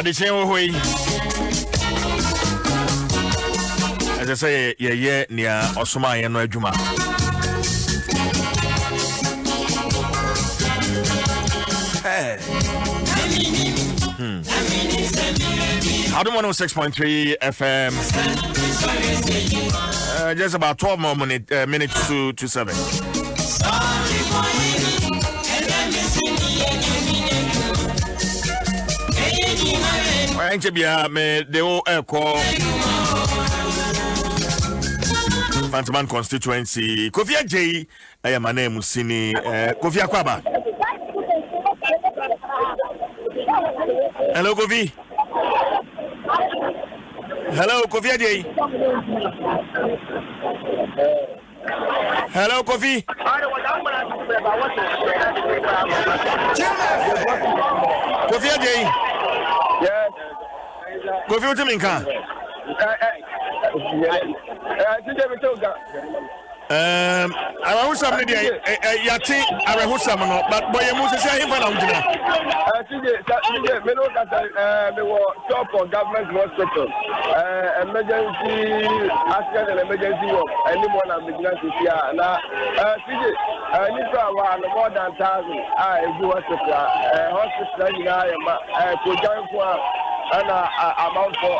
Addition hoi. As I say, yeah, near Osuma and no Juma. Hey. Adom 106.3 FM. Just about 12 more minutes to 7. I think they all call Fantaman constituency. Kofi J. I am my name Musini Kofi Akwaba. Hello, Kofi. Hello, Kofi J. Hello, Kofi. Kofi J. Yes. Kofi Utiminka. I was somebody Yati, I was some, but boy, you must say, if I don't stop for government hospital, emergency accident and emergency work. Anyone I'm beginning to see now. More than 1,000. I do hospital in I could join for an amount for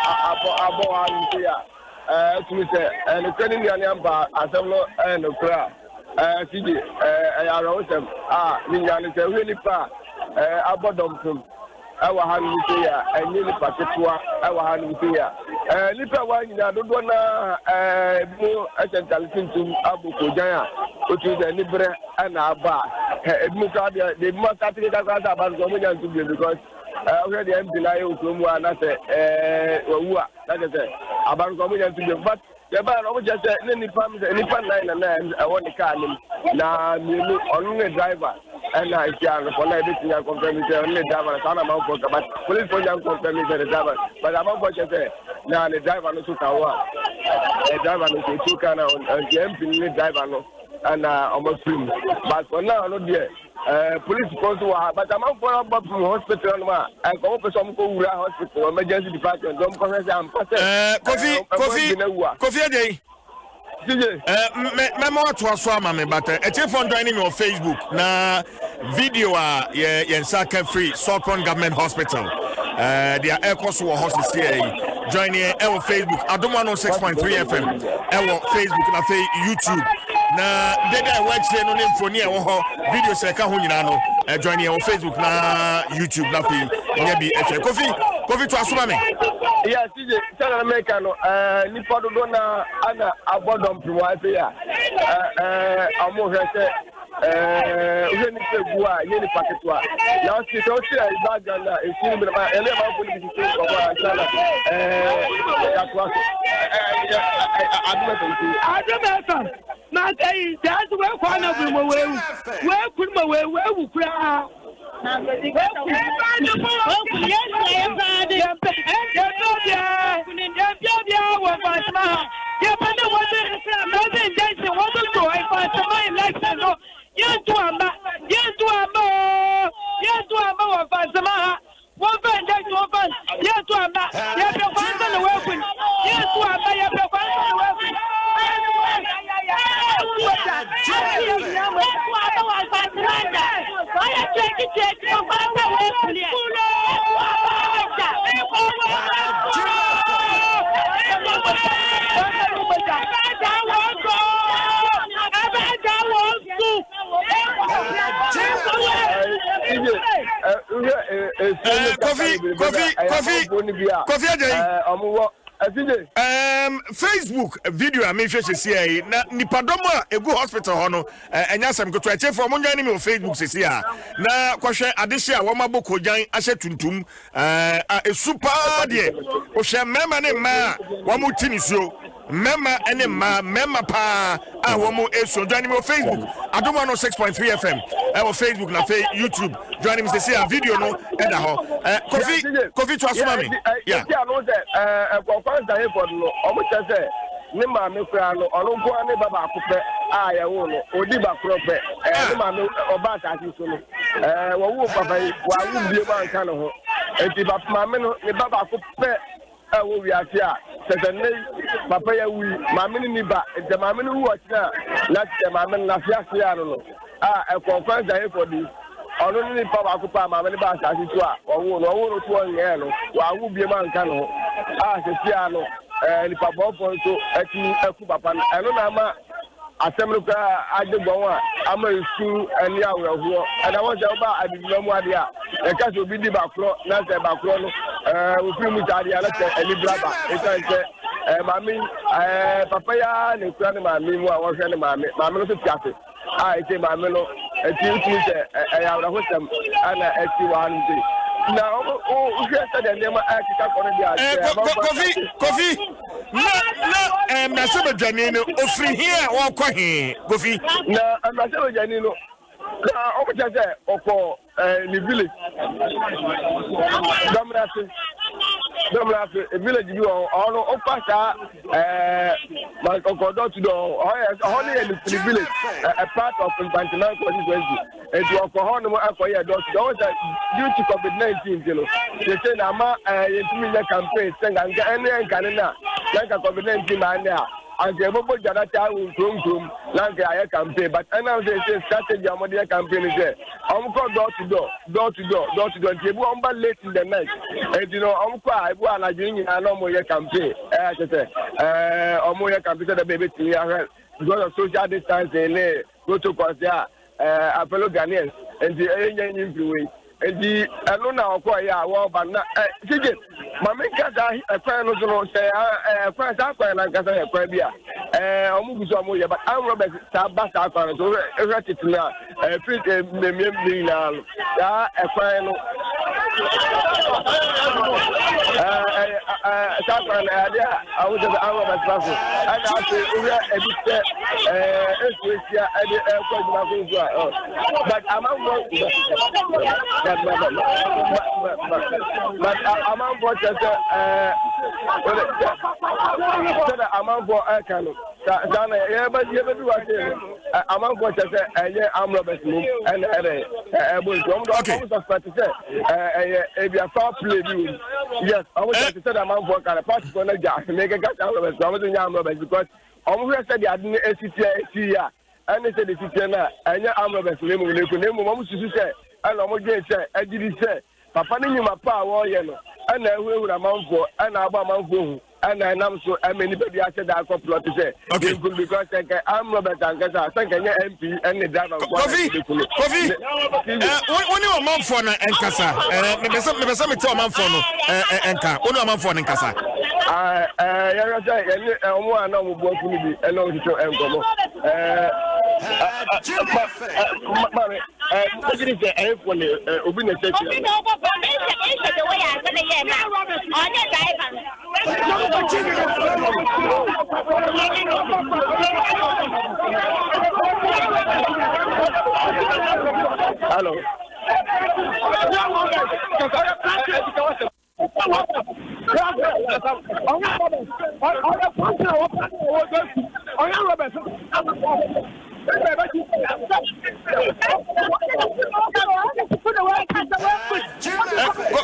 about here. To say, and the training the number as and the crowd. CJ, I wrote them. Million is a really far. Adom Nsem. Our hand with here, and nearly particular. Our hand with here. Little one, I don't want more essential to Abu Kojaya, which is a Libre and Abba. They must have to about Gomian to be because. Already I'm denying someone that is about coming to but the bar just any fan line and I want the car now only driver and I can for everything I confirm is only driver but police for young confirm is the driver but I'm about to say now the driver no to Kawa the driver no to Kana and the MP driver no and almost but for now not there. Police supposed to but I'm out from hospital. I go for some hospital, emergency department. Don't Kofi Day. Memo to Aswama, but a chief on joining me on Facebook. Na video Yensaka free Sokon Government Hospital. Their air course hospital here. Joining our Facebook. Adom 106.3 FM. Our Facebook and YouTube. Na deda work say no name for near video say ka ho nyina no join your Facebook na YouTube na fi nya bi Kofi to asoma me yeah CJ tell America no ni podo do na ana abodom priwa ya amo hwese ujeni segua yeni paketwa ya si to si ibaga na esini bi na ele ma funi bi si ko ba sala ya to admeton na say that's where corner we where could my way we cry na we Facebook video I make sure she see na nipadoma egu hospital ho no enya sam ko to ache for mo nyan me on Facebook se see na kwahwe adehye a wo maboko jan ahye tuntum super de o hye mema ne ma wo mo tini so mema ene mema pa a wo mo eso join me on Facebook Adom 106.3 FM on Facebook na YouTube join me see a video no eda ho Kofi to asoma me yeah ni ma me kura no onu ko ani baba akopɛ a ya wo no odi ba kropɛ ni ma me oba ta ti so no wo wo papa yi wa wo bie ma nka no ho enti papa maame no ne baba ko pe wo wiase a sesene papa ya wi maame ni ba enti maame no wu otina na te maame na fiase ya no a konference ayi for this ono ni papa ko pa maame ni ba asase to a owo no to onye no wa wu bie man ka no a sesia no ni papa bo so ati aku papa eno na ma asem ka ajegbon a ama isu ani awreho and I want to ba adidino mu ade a e ka so bi di bakro na se bakro no we fi mu tade ala se ani braba e ka se mami papa ya ne kura ne mami mu a wo hwe ne mami no so tiase a e se mami no e ti se ya awreho sem ana e ti wa nti na o hwe se de nema a kika kono dia Kofi na mnasebe jani no ofri here wo kwa he Kofi na mnasebe jani no na o mcha se oko ni village Domrase village bi ono o pasa my door to door only in the village a part of international constituency and to alcohol no akoye door to door due to COVID-19 you know they say na ma yetumi campaign say anga na COVID-19 man there and the bobo jada ta unkum like aye campaign but now they say strategy amodi campaign is there go door to door tebu omba late in the night and you know ibu alaji nyina no mo ye campaign omo ye campaign the baby ti ya because of social distancing protocols there fellow Ghanaians and the enyin freeway and the alona okoya wo ba na sije mama kasa ekwan no so no say ekwan sa kwan na kasa ekwan bia omu guso omu ye but am Robert sa ba sa kwan so titina free me na ya ekwan no sa kwan dia awu de am Robert Bafo ana ase ura ebite esuesia ede ekwan duma ko so but among but among what among for Kano. Dana, you do what among what I'm Robert and if you are far play, yes, I was to say among for Kano, pass for a gas, make a gas out of us, Robert, because almost said I didn't ACTA, and they said the city and I'm Robert, name of say, and almost say, I did say, Papa, you my power, and I will amount for an amount for. And I am so anybody I said that couple to say because I'm Robert and I think MP and the driver. Coffee. When you are man for and Casa, maybe some tell man for no and car. When you are man for and Casa. I know what will be alone to Encomo. What did you say? When Obina said, hello.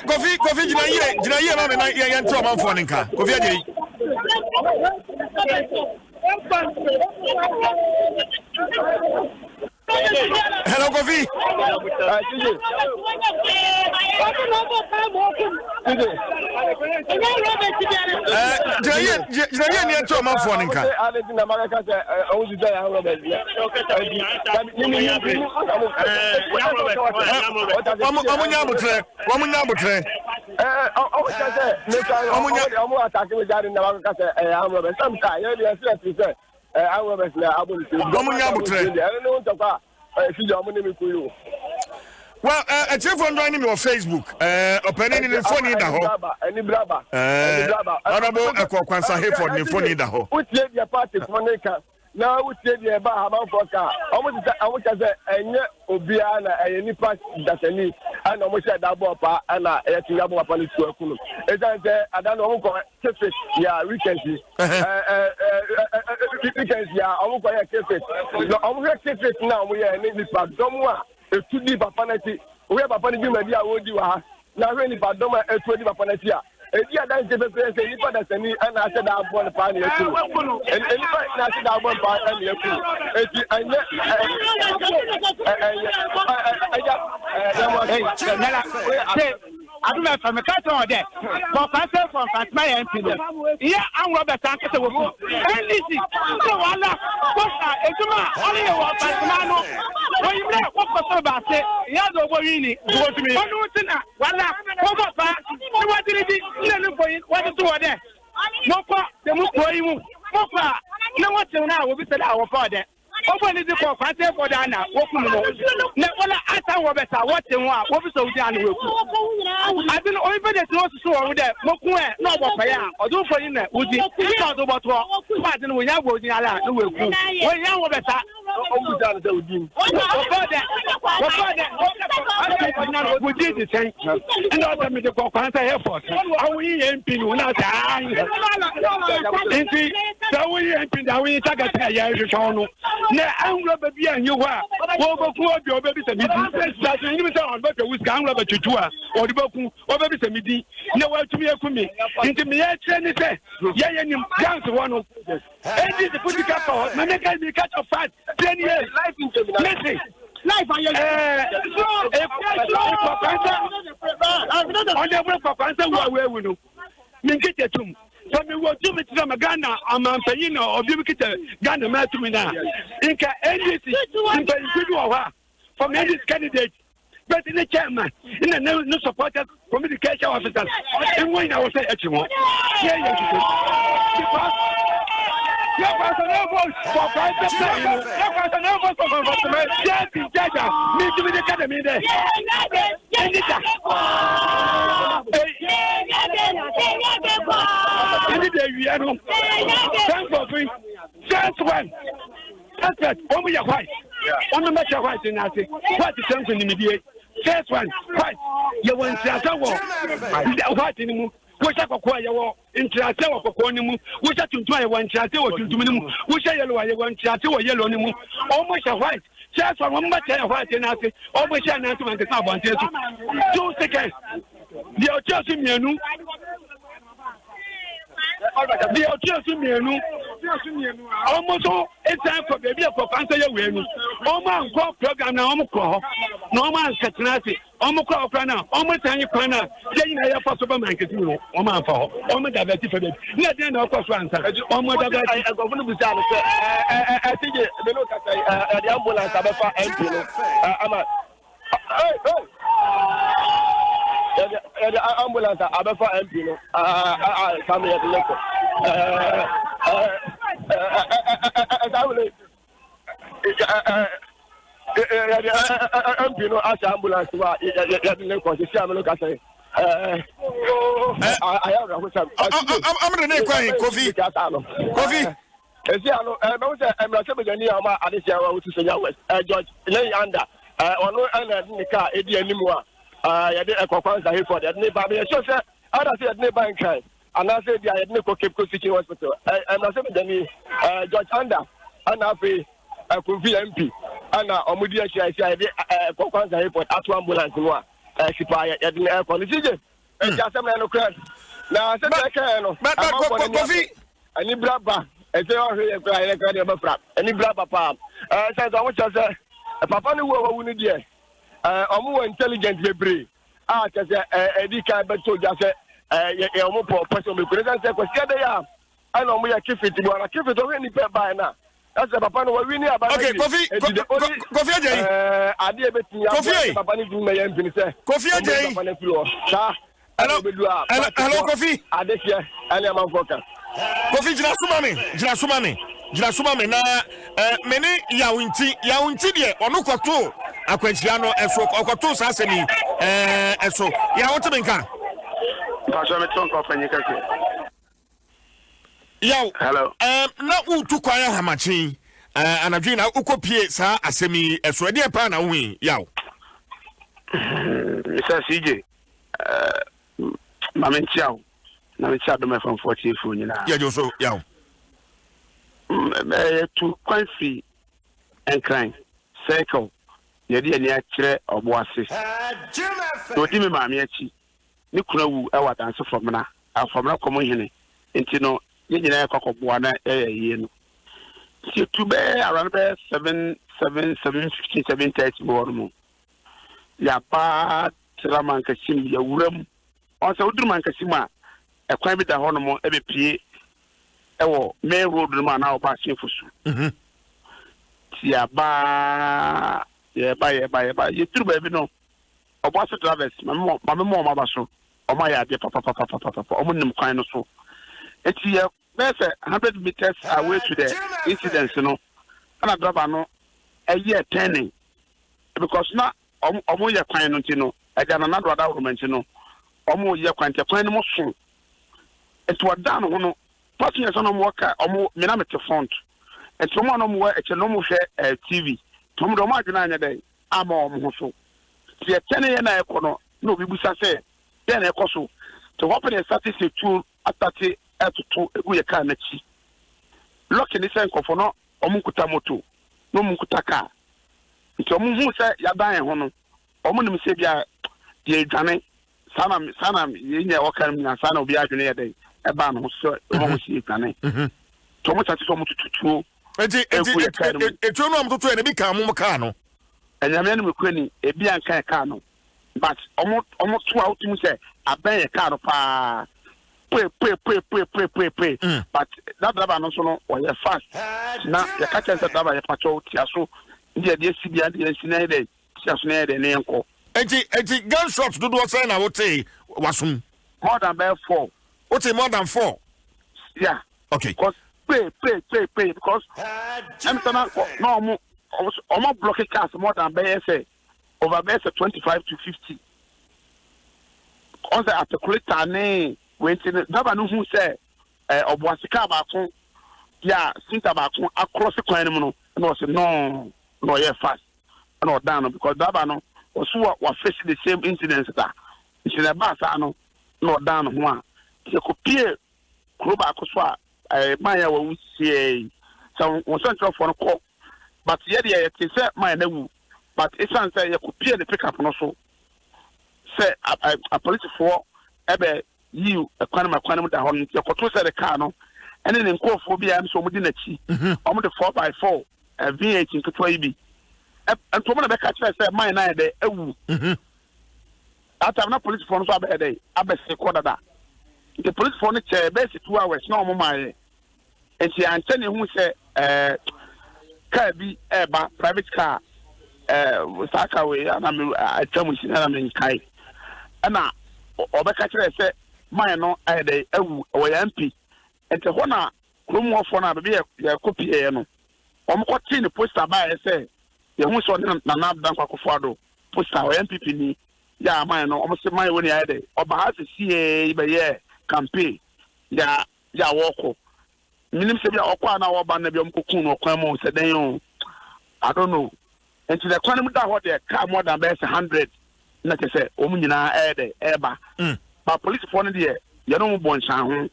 Coffee, did I hear my young trauma for Ninka? Coffee. Hello, Coffee. Well, a chief on joining me on Facebook, opening in the phone in the hole. Any braba, honorable Akwansa here for the phone in the hole. Which lady a party for Nika? Now, which lady a bar about for car? I want to say, and yet, Obiana, and any part that I need, and almost said double pa, and I think about police work. As I said, I don't know who it, yeah, weekends. Weekends, yeah, I won't quite keep it. I'm going to now, we are in this part. Don't want to deep a penalty. We have a penalty, maybe I would do. na hwe ni badom a etu di papa na ti a edi adan je bebre se nipa da sani ana ase da abo na pa na etu nipa na ase da abo pa na etu eti anye Adom FM catch on there. For cancel from Fatima MP. Yeah, I'm Robert Sankata with NDC. So wala, kosa etuma only wa Fatima no. When you know what for about say, yeah do borini go to me. Onu tina wala, ko papa, ni wa diridi, ni for you, what do there? No pa, the mu ko yi mu. Mo pa, na what na wo bi say our father. Open the door, cancel for Dana, open the Never after Robert, what they want, what is so done with. I don't know if it's not so with that. Mokwe, no, or do for you, would you not about what? But then we are going to do with you. When you are better, we did the same. And also, Mr. Cockance Airport. Are we in Pinuna? So we in Pinna, we take a year. Na anglo baby and you are over your baby to me. That's an invitation, but with Gangla Chutua or the Boku or baby to me. No one to me for me. Into me, I train it. Yeah, and you dance one of and this is put the cap on. My neck can be cut off fat 10 years. Life into life on your on the way for cancer, where we know. Minket it to me. So we will do it to Ghana, I'm a Payino, or Bibikita, Ghana, Matumina. Inca, NDC, from any candidate, but in the chairman, in the no supported communication officers, and when I was saying, First one. That's it. Only your white. Only make your white in that. What is something in the first one? White. You want to white in the moon. Which I acquire your interest of Ponimu, which I to try one chat or to minimum, which I yellow, I want chat or yellow, almost a white. Just for one much white and I say, almost an answer to the top on 2 seconds. The Ochosi Mianu. The Ochosi Mianu. Almost all it's time for baby for cancer. Oma go program na omko. No man Katinasi. Omko Prana. Almost any corner. Jay na ya possible man Katino. Oma for. Oma diverted for them. Let them of course answer. Oma diverted. I go to the I think the look at the ambulance about MP. The ambulance about MP. Come here to look. As ambulance, I'm the name crying coffee. Coffee. I'm not saying any additional to say, George, lay under. Or no, and car, anymore. I did a conference for that neighbor. I don't say a neighbor in kind. And I said, I had no Cape Coast City Hospital. I'm not saying George Under, and I pay a MP, and Omudia, I did a conference airport at ambulance. Supply at the airport. And just a man of crowd. Now, I said, I can. But I need blabber. And they are here, and he blabber palm. Says, I want to say, a papa who were wounded yet. A more intelligent debris. Ah, because a decan, but so just a more person with presence. They are. I know we are keep it already by now. That's a papa who we know about. Okay, coffee. I did coffee. Papa need to make coffee. Hello, coffee. I did here. I am a voter. Coffee, Jinasumame na many yaunti de onukoto akwanchiano eso okoto sasemi eso ya wotemenka pastor me tonko afanyika yaw hello na utu kwaya hamachi anadwi na ukopie sa asemi eso ede pa na wi yaw Mr. CJ mamenchiao na mecha do me from 40 fu nyina ya jo so yaw to Quincy and Crime Circle, Yadi and Yatre or Boassis. To Dimmy Mamiachi, ni kuna wu e wa dance from na komo hene enti no ye nyina e kokobua na ye no si to be around 7:15 mo ya pa traman kasim ya wuram on sa udurman kasim a e kwan bi da ho no mo e be pie e wo main road no ma na oba sefusu ti aba ye ba ye turu ba bi no oba so traverse ma ba so o ma ya de papa o mo nim kwan no so eti ye there's 100 meters away to the incident no ana driver no eye turning because na omo ye kwan no ntino eja na do da government no omo ye kwan te kwan no mo so eti wadan ho no passengers no mo ka omo me na mete front eti omo no mo e che no mo hwe TV tom do ma adwena anya dai ama omo ho so ti e tene ye na ekono no bi busa se den ekoso to open a statistic tool atati etutu egu ye ka na chi lock ni sen kofo no omunkuta moto no munkuta ka nti omunhu se ya dan ho no omunim se bia ye dwane sana ye nya wakar mi na sana obi adwene ye dai e ba no so omu si dwane to mo tati so mo tutu enti etu no amtoto e ne bi ka mo ka no enyame no mekwani e bi anka ka no but omo to out mu se aban ye ka no pa pray. But that driver no so no or fast. Now the catcher said driver ye patrol tiaso. Ndi de CB and the sinai de tiaso na de ne enko. Enti gunshots do say na what say wasum more than 4. What say more than 4? Yeah. Okay. Because pray because I'm no almost blocking cars more than say over 25 to 50. On the articulator name when never know who say Obuasika Bakon, yeah, Sinta Bakon across the coin and was no, yeah, fast, no, down because Dabano was facing the same incidents that it's in a bass, no, down one. He could peer Kruba Koswa, Maya will see some was central for a call, but yet, it is my name, but it's answer you could peer the pickup and also say a police for ebe you a quantum da hon your control say the car no and then call for be am so mudi na chi omo the 4x4 V8 into 12B and to me be catch say mine na dey ewu after na police for no so be dey abese quarter da the police for no che be 2 hours na omo mai and she antene hu say car bi eba private car saka we na me atamu shi na me kai ana obeka kire say mine no dey ewu o ya MP ente ho na krom ho fo na be ya copy e no omko tin poster ba e say ye hu so na na dan kwakofo ado poster o MPP ni ya mine no omo se mine woni ya dey oba ha se sie be ye campaign ya woko minim se bia okwa na wo ba na bia omkokun no kwan mo se den yo I don't know ente the kwan mu da ho dey car more than 100 na ke say omu nyina dey eba but police for no dey you know bon chan ho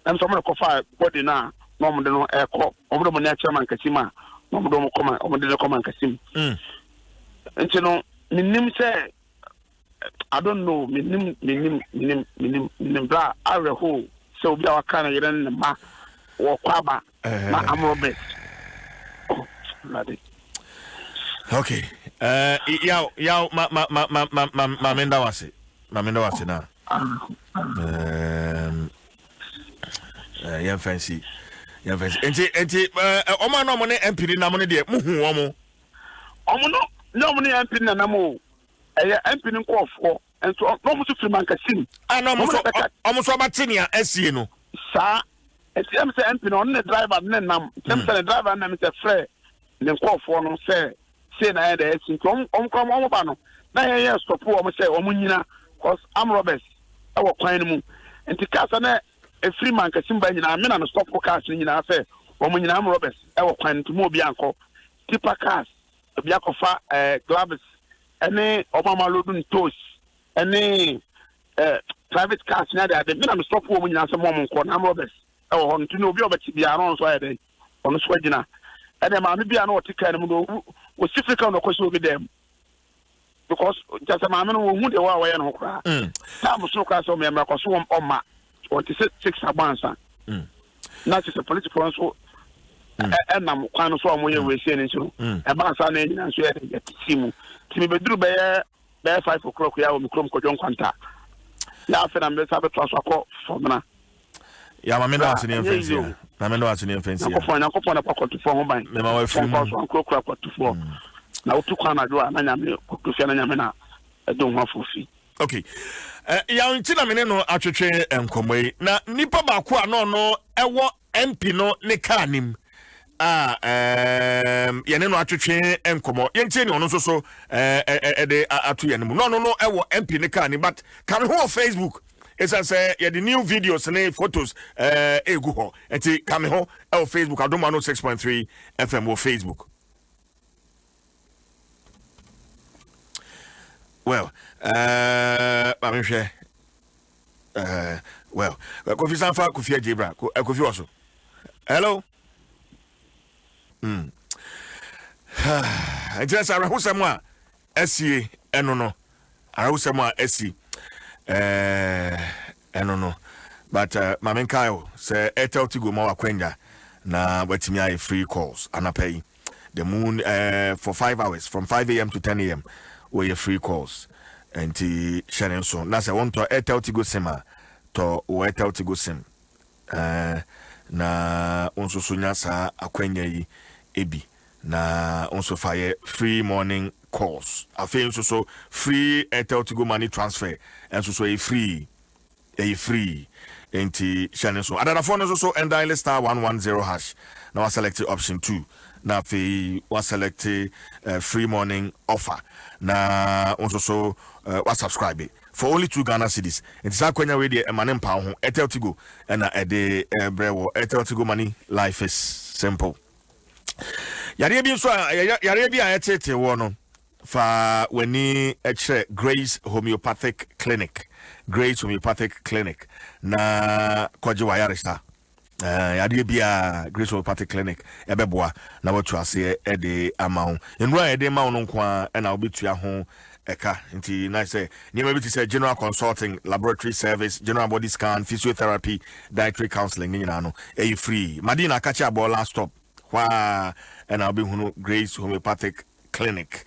am so mo ko fa body na no mo de no e ko omo do mo na chairman kasima no mo do mo koma omo de no koma kasim enti no minim say I don't know minim bra areho so bia waka na yere na ma wo kwaba na amrobet okay yaw ma menda wase na yan fancy enti omo no mo ne MP na mo ne de muhu omo no mo ne MP na mo MP ni nkofo ento no mo so firi mankasim no mo so batenia asie no sa enti am say MP no ne driver ne nam tem say driver na me say frɛ ne nkofo no say na ya da asie om ba no na ye stop wo mo say o mo nyina cause am robbers e wo kwan mu enti kasa na e free mankasim ba nyina me na no stop cars nyina say o mo nyina am robbers e wo kwan nti mo obi anko tipa cars obi akofa gloves any Obama loading toast any private cars na dey me na me stop wo nyina say mo nko na am robbers e wo hon nti no obi obati bia no so ayede ono so agina ene ma me bia na o tika ne mu no o sifrika no kwaso obi dem because just a man who the way and hokra. Some so crass on me, I'm not so on my 26 months. Not just a political so. And I'm kind of so we saying so. About Sunday and so I see him. To be do by 5 o'clock, we have Chrome Cojon Quanta. Now, I'm the Sabbath for now. Yeah, my men are in the offense. I'm not in the offense. I'm going to put a pocket to form my phone calls on Crook to 4. Now, 2 Canada, and I'm to Fianamena. I don't want for fee. Okay. Young Tinamino, Ache and Comway. Now, Nipa Bakua, no, Ewa Empino, Nekanim. Yaneno Ache and Como. Yentini on also de Atuyan. No, Ewa MP Nekani, but come home Facebook. It's as the new videos and photos go and come home on Facebook. Adom 106.3 FM or Facebook. Well, I'm sure. Well, Kofi Sanfa, Kofi Jebra, Kofi also. Hello. I just around someone. SCA, no. Around someone SC. I don't know. But Mamen Kyle say Airtel Tigo Mawa Kwenya na wetimia free calls anapay. The moon for 5 hours from 5 a.m. to 10 a.m. where you free calls. And the sharing so. That's I want to Airtel Tigo Sima to Airtel Tigo Sim. Na onso sunya sa akwenya yi ebi. Na onso fire free morning calls. I feel so free Airtel Tigo money transfer and so a free into channel so. Other phone is also and dial *110#. Now I select option 2. Now I select free morning offer. Now also was subscribe for only 2 Ghana cedis. It's a kwenya way the manem pound Airtel Tigo and the brewo Airtel Tigo money. Life is simple. Yarebi so yarebi ayete wono fa weni eche Grace Homeopathic Clinic. Grace Homeopathic Clinic na kwaje wayaresta yarebi a Grace Homeopathic Clinic ebeboa na watu ase ede amao enura ede ma no kwa na obetua ho eka nti na say nyema bi ti say general consulting, laboratory service, general body scan, physiotherapy, dietary counseling nyina no e free madina kacha abo last stop kwa and I'll be Grace Homeopathic Clinic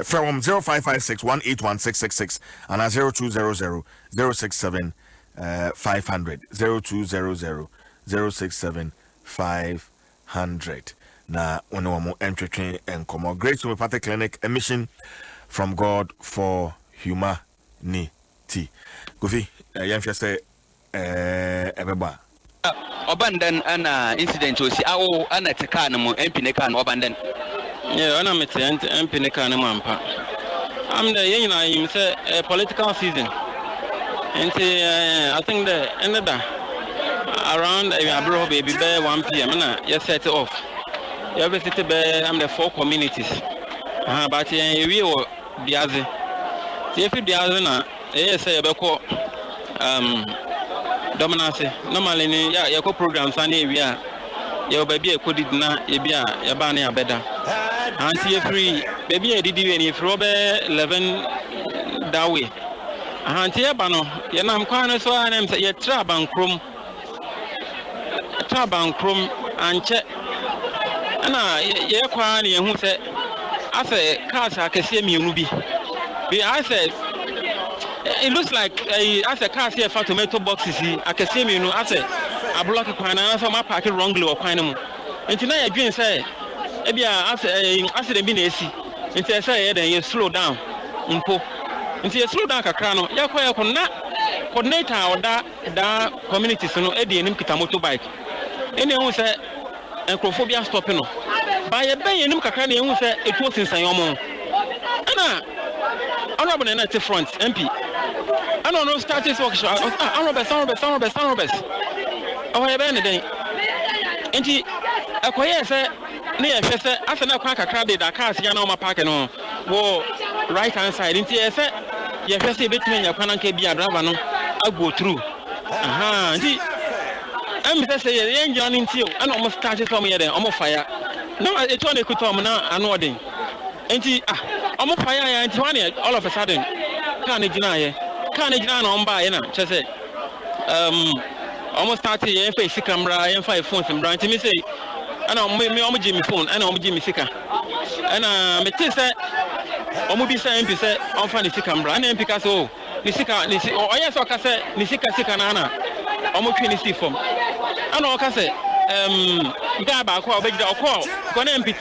from 0556 181 and 0200 067 500 0200 067 500 na one more entry and come Grace Homeopathic Clinic, a mission from God for humanity. Gofi yamfia say ebeba Obandan ana incident osi awo ana teka na mo MP ne kan obandan. Yeah, ana mete MP ne kan mampa. Am the yina him say political season. And I think the ended around abro baby be 1 p.m. na you set it off. You visit be am the 4 communities. But we wo diaze. If diaze na say you be call dominance normally ni ya ko programs ani wi a ya baby e ko did na e bia ya ba na abeda anti free baby e didi we ni fro be 11 that way anti e ba no ya nam kwan so anem say ya trabankrom anche ana ye kwa ni ehu say ase cars akese mienu bi I said it looks like as a car here for tomato boxes I can see me as a block of quine and some park wrongly or quine. And tonight I dream say as a bin AC until say then you slow down until you slow down a crown ya coordinator or that community so no Eddie and kita motorbike anyone say acrophobia stopping no by a bay and kakran who say it was in Sayomo honorable and at the front MP. I don't know status workshop. Honorable. Oh, I have anything. And he acquires near Fessa after now quack a crowd that cars Yanoma Park and on right hand side. Into a set, you have a bit when you can't be a driver. I'll go through. Aha, I'm just saying, John into you. I almost started from here, almost fire. No, it's only could come now, I'm nodding. And he omo fire ya nti wane all of a sudden kan ejina na omba ye na chese almost 30 years for sika camera and 5 phones and branch me say ana me omo give me phone ana omo give me sika ana me say omo bi say MP say on fa ni sika camera ana MP ka so ni sika o yes o ka say ni sika na ana omo twi ni si form ana o ka say guy ba ko obejida o ko na MP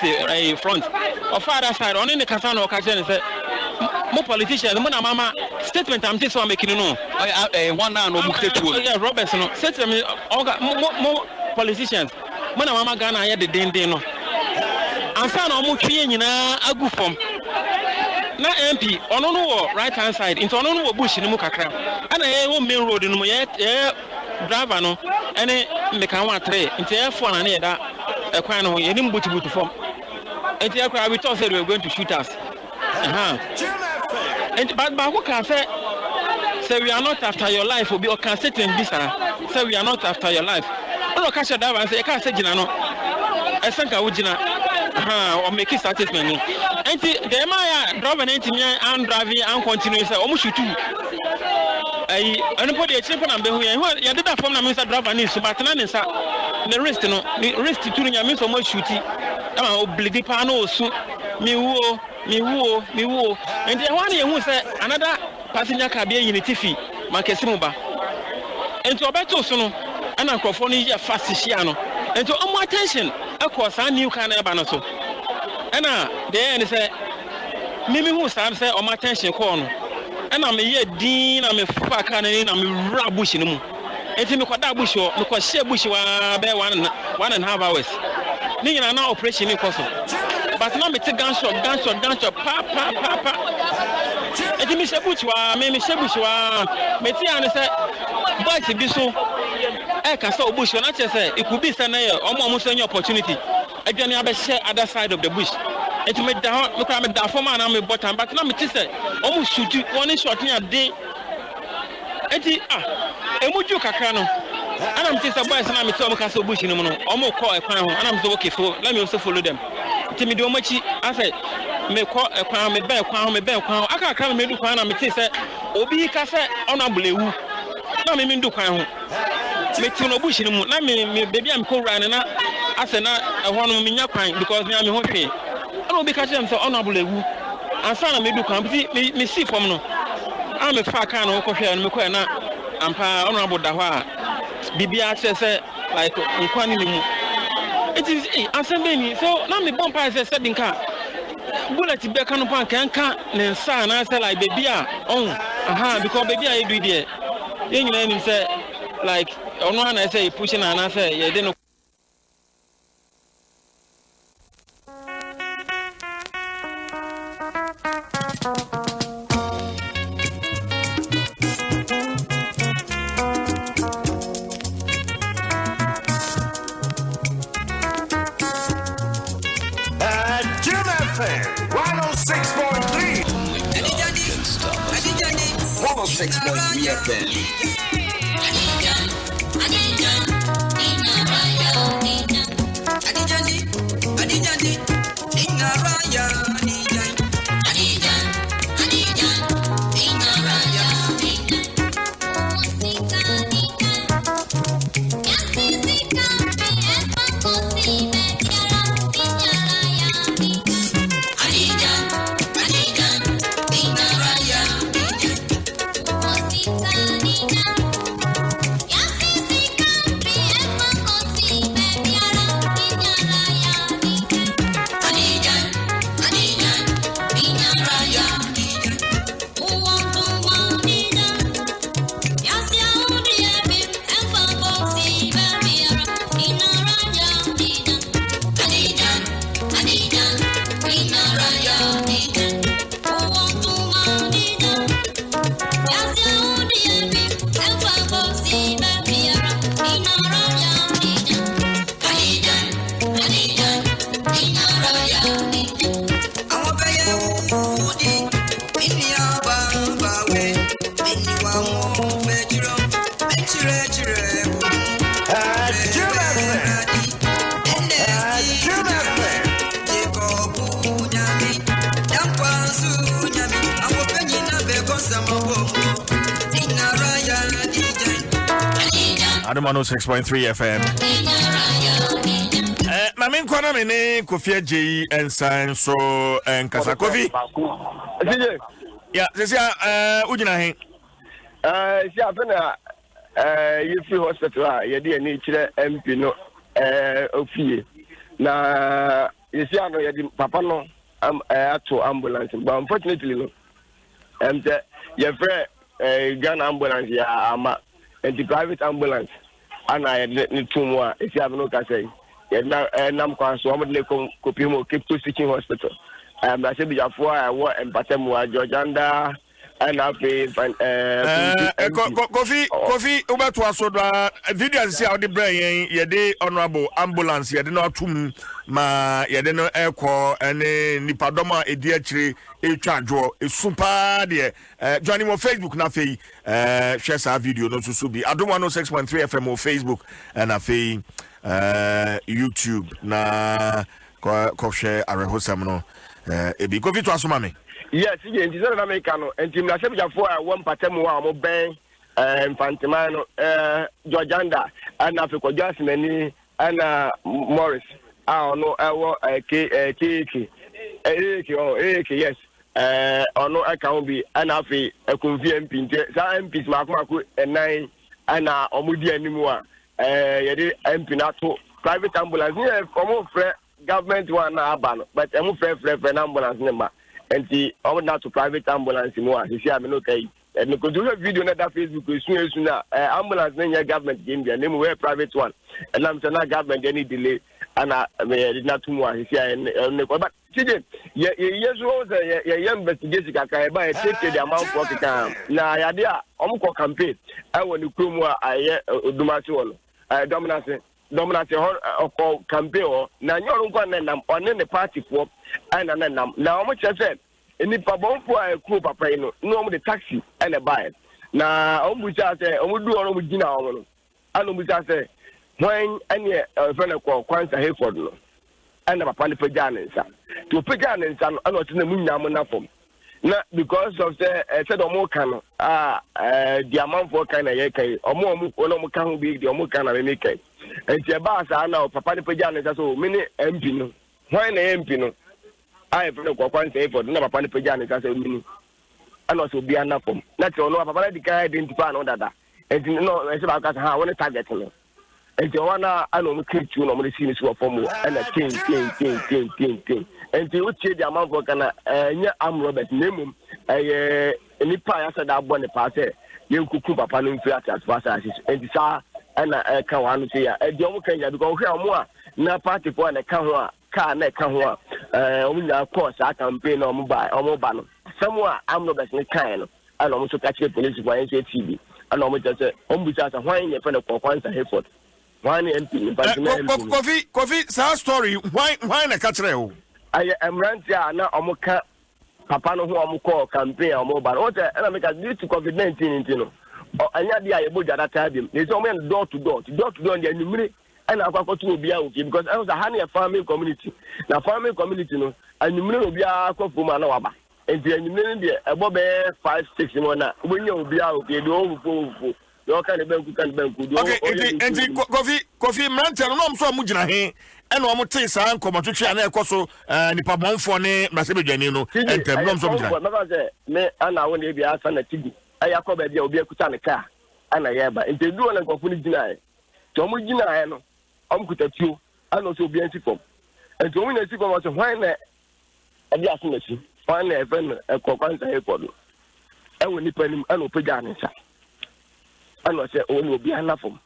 front of father side on in the kasa na o ka say mo politicians mo na mama statement am say so making no one na no mukte tuo yeah Roberts no statement mo politicians mo na mama Ghana ya de den no ansa na mo twie nyina agu form na MP ono no wo right hand side into ono no wo bush ni mu kakra ana wo main road no mo ye driver no ene meka wa 3 into F1 na ye da ekwan no ye ni mbutubutu form enti akra we thought say we were going to shoot us and but who can say we are not after your life or can sit in this say we are not after your life no catch that and say can say jina no esanka wo jina or make it statement and the my driver and driving and continue say omo shoot anybody a chip na be hu ya did that form na minister driver ni so but na nsa the wrist no the wrist turu nya me so mo shoot na oblidi pa na osu mi wo and the one you say another passenger car be unity fee makesi mu ba enti obeto so no ana nkrofo no ye fast shia no enti omo attention akọ sa new car na eba no so ana the end say mimi hu sa say omo attention call no ana me ye din na me fa car na me ra bush no mu enti me kwada bush o me kwa share bush wa be 1.5 hours ni nyina na operation ni koso but now me take gunshot pa eti me shebuchi wa me shebuchi wa me ti an say boys bi so e ka say obush na che say it could be say na ye omo say any opportunity adwane abehye other side of the bush eti me da form na me bottom but now me ti say omo shoot one shot ni ade eti emuju kakra no ana me ti say boys na me ti omo ka say obush ni mu no omo call e kwan ho ana me say okay so let me also follow them timi do machi afa me ko ekwan me ben kwan aka aka me du kwan na me ti se obi ka se honorable ewu na me ndu kwan ho me ti no bush ni mu na me baby am ko ran na ase na ehwo no me nya kwan because me am ho hwe na obi ka se me honorable ewu ansa na me du kwan me si form no a me fa kan no ko hwe no me ko na ampa honorable da ho a bibia se like nkwan ni mu it is assembly so na me bomb pass said nka bullet be kan pan kan ne nsa na say like baby because baby a do there you nyina nim say like ono na say pushing na say ye dey no Adom 106.3 106.3 FM. Adom 106.3 Adom 106.3 FM. Mamin kwana mene Kofi J Nsem so nkasa Kofi. Yeah, sesia ujina he. Si afena Youth Hospital ye de ani kire MP no ofie. Na yesi ano ye di papa no ato ambulance but unfortunately no ye frɛ Ghana ambulance ya ama anti private ambulance ana ye tumu a esi abno ka say ye nam kwa so am de kopi mo Cape Coast Teaching Hospital na se bijafo a wo empatemu a Georgianda and Kofi ubeto asoda video see how the brain ye de honorable ambulance ye de no atum ma ye de no ekọ ene nipadoma edi akire etwadwo esupa de join me on Facebook na fei share sa video no so bi Adom 106.3 FM on Facebook and afei YouTube na ko share arehosam no ebi Kofi to asoma me. Yes, in the American, and Tim Nasabia for one patemo, Mobang, Fantimano, Georgianda, and Africa Jasmine, and Morris. I don't know, yes. Or no, I can't be an Afi, a convenient pin, some piece Marco and 9, and Omudi anymore. Empinato, private ambulance, yeah, from government one, but I'm afraid for an ambulance number. And the not to private ambulance more. You see, I'm okay. And because you have video on that Facebook, soon ambulance in your government game, the name where private one. And I'm saying government any delay, and I did not too much. You see, but yes, investigation can buy take the amount for the time. Now, idea, campaign. I want to come where I do dominate or campaign now you're going on the party for and now much I said in the pabon for a group of no the taxi and a buy now which I say we do on with dinner and which I say when any friend of Kwanza Hayford and a pan pajamas to pajamas and not in the moon from not because of the said or more can the amount for kind of yake or more can be the more kind of make it. And the boss are now Papa Pajamas so many MP. Why an MP? No, I have no one say for the Papa Pajamas as a mini. And also be enough from. That's all. No, Papa the guy identify on that. And you know, I said, I want to target him. And the one I know, keep you normally see this for more and a king. And you would say the amount for Ghana, I'm Robert Nemum, a nipa, I said, I want to pass it. You could cook up an influence as fast as and the and I can't say, and the only thing because here more, no party for an account, car, neck, only of course, I campaign on mobile. Somewhere I'm not best in kind, and almost catch the police for NCTV, and almost just a ombudsman, why in your friend of Kwanza Hayford. Why MP? Kofi, sad story. Why na catch you? I am Rantia now. Omoka Papa no who Omoko campaign or mobile. What I make a due to COVID-19, you know. And yet, I would that time. There's only door to door, and the and I've got to be out because I was a honey farming community. Now, farming community, no, and you will be a cook for Manawaba. And then you above 5, 6 when you be out, you do. Okay, and Kofi Mantel, no, so Mujina, and one more taste, and come to China, Coso, Nipa Bonfone, Masabi Janino, and Temblom. Me, and I want to be asked on a TV. I have covered the Obiakutan car, and I have, and they do and Kofuni deny. Tomujina, Omkuta, and also be anti-form. And to win a second was a wine and the assumption, find a friend, a Kwanza Hayford. I will nip him and open Ghana. And I said, oh, will be enough for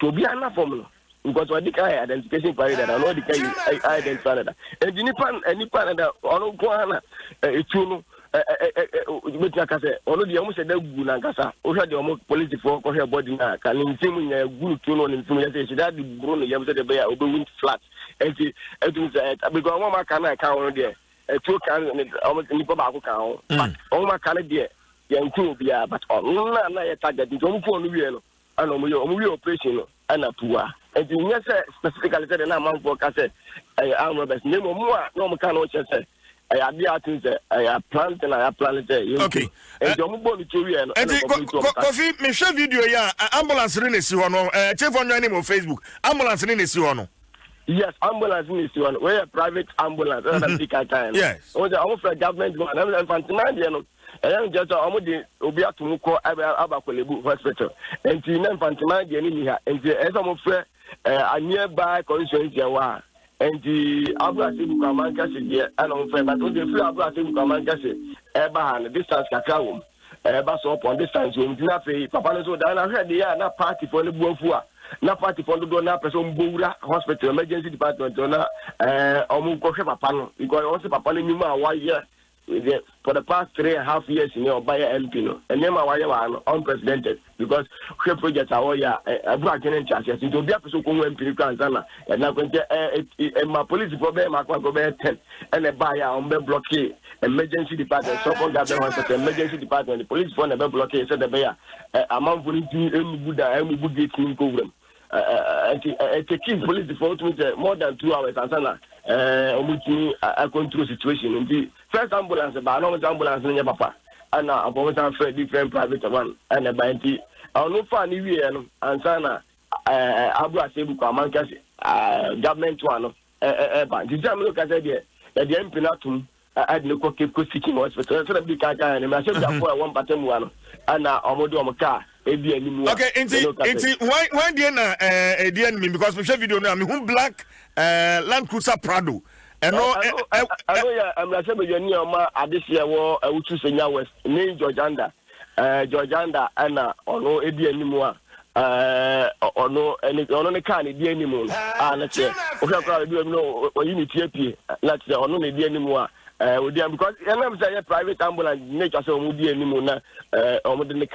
to be enough for me. Because I think I identification for that I know the guy I identify that. And the Nipan that on Guana, it's true. Which I say, already almost a Gunankasa, who had the almost police for her body now. Can you see me a good tune on information that the Bruno Yamsa Bay will be flat. And she, because one can I count there. A 2 can almost Nipabaco count. All my Canada. Young cool be but on I attack that it's on for real and on your operation and a poor. And you specifically said an amount for cassette. I am Robert's name or more, no mechanical said. I did things I planted okay and don't go to you and coffee me share video ya ambulance in si hono chief on your name on Facebook ambulance in si hono yes ambulance in si hono we private ambulance and big time yes o the offer government one and fantiman dey no and just omudi obi atumu ko abakolebu hospital and ti na fantiman dey ni ha and e some frɛ a nearby constituency wa and the Abrasi Bukamanka said, I don't know, but the free Abrasi Bukamanka said, Eberhan, distance Kakawum, Ebas up on distance, Papa, so that I heard the air, not party for the Bufua, not party for the Dona Person Bura Hospital, Emergency Department, Dona, Omuko Papa, because also Papa Numa, why, yeah. For the past 3.5 years, by MP, and then my wife are unprecedented because her projects are all a black and charges. It will be a person who went to Kanzana, and now going to my police problem, I can go back 10 and a buyer on the blockade, emergency department, support that emergency department, the police phone, a blockade, said the bear, amount for any good getting program. Taking police department more than 2 hours, and a control situation. In the first ambulance, but no ambulance in your papa, and now I'm for different private one and a banty. I'll not find you and Sana Abra Sebuka Mankas government one. The time look at it, the Empinatum. I had no keep seeking hospital. So the big guy and I said that for 1 button one, and now I'm going to car. Okay, why do you mean? Because we share video now. Who black Land Cruiser Prado. And no, I know I'm not saying you're near my this year war. I would choose Senior West name Georgianda, and no AD anymore. Or no, any on the can be anymore. And let's say, okay, no, or unity, let's say, or no, AD anymore. Because I'm saying private ambulance nature so would be anymore or the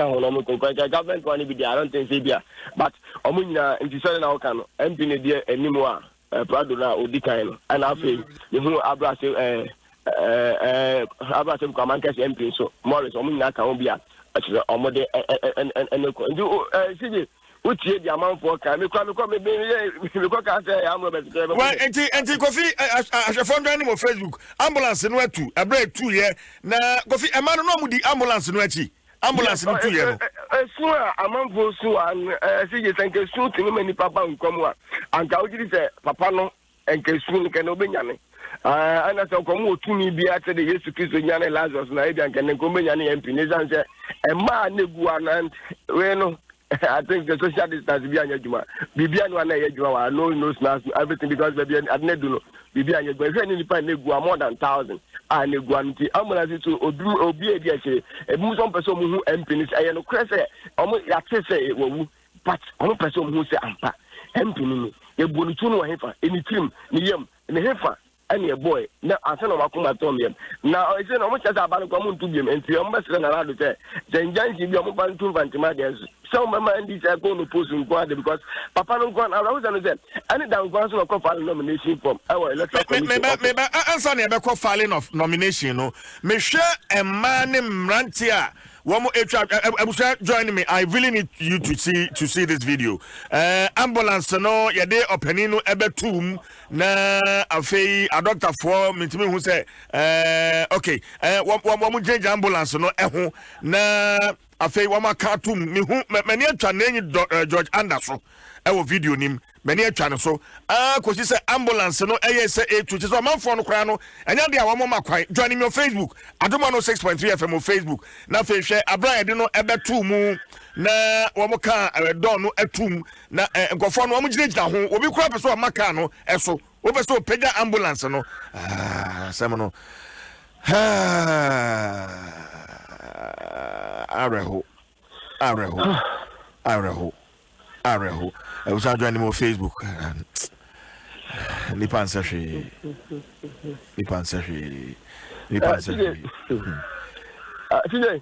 government one be there, I don't think Sabia. But Omuna in the southern outcome, MP anymore, Pradona or Dicano, and I feel you know Abrasi Kamankas MP, so Morris Omuna Cambia, Omode and do which the amount for can you come well, and Coffee as a phone on Facebook, ambulance in where two, a break 2 year. Now, Coffee, a man no the ambulance in Wechi, ambulance in 2 years. So, among those who are see, thank you soon to many papa and come and Gaudi say, Papa no, and Kessun can obey Yanni. And as I come to me be after the years to kiss Yanni Lazarus, and I can come Yanni and Pinizan say, a man, Neguan and Reno. I think the social distance be on Juma. Bibian one Juma, no snacks, everything because baby at Neduno. Bibian, but when you find Negua more than 1,000, and Neguanti, ambulance to Obi, a Muslim person who empties, I know Cresse, almost say, but one person who say, Ampa, empty, a Bonituno heifer, any trim, Niam, in the heifer. And your boy, now I send a Tombium. Now I said, how much as about common to him and 3 months and allowed to say, then Jansi be a mobile to Vantimadians. So my mind is going to post in Quad because Papa don't go around and said, I need down one of filing nomination from our electoral. Maybe answer the filing of nomination. No, me share a man named Rantia. One more join me. I really need you to see this video. Ambulance no ya de openino ebetum na afei a doctor for mitimi who say okay one change ambulance no eho na afei one cartoon me hu many atwa na George Anderson ewo video nim many atwa no so kosi say ambulance no say e2 so man for no kra no enya de awon makwan join me on Facebook Adom 106.3 FM on Facebook na afei hwe abra de no ebetum na womo ka don no atum na nkofo no womo gina ho obi kura peso maka no eso wo peso pega ambulance no sam no areho I was joining me on Facebook nipa ansahwe today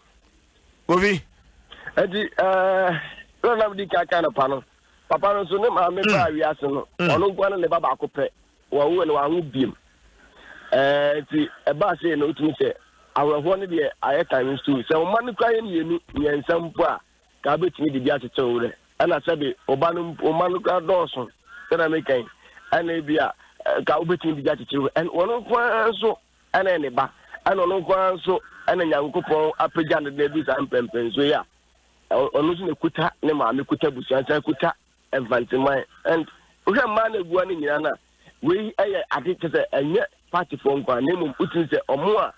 Ovi Edi no na di ka na pano papa no so ne ma me ba wi ase no ono gwa ne baba akopɛ wa wo ne wa hu biem ti e ba se no tumi se awrafo ne de aye time stu se o man kwa ye ne nu nyansam po a ka betimi de bi atete wure ana sabe oba no o man kwa dɔɔso se na me kan ana bi a ka obetimi de bi atete wure en ono kwa so ana ne ba ana no kwan so ana nyankopon apagya ne na bi san pempen so ya onu so ne kuta ne ma me kuta busuan san kuta evantiman and uhwe ma na egua ne nyina na we eye ade tese enye party for nkwa ne mu utin se omo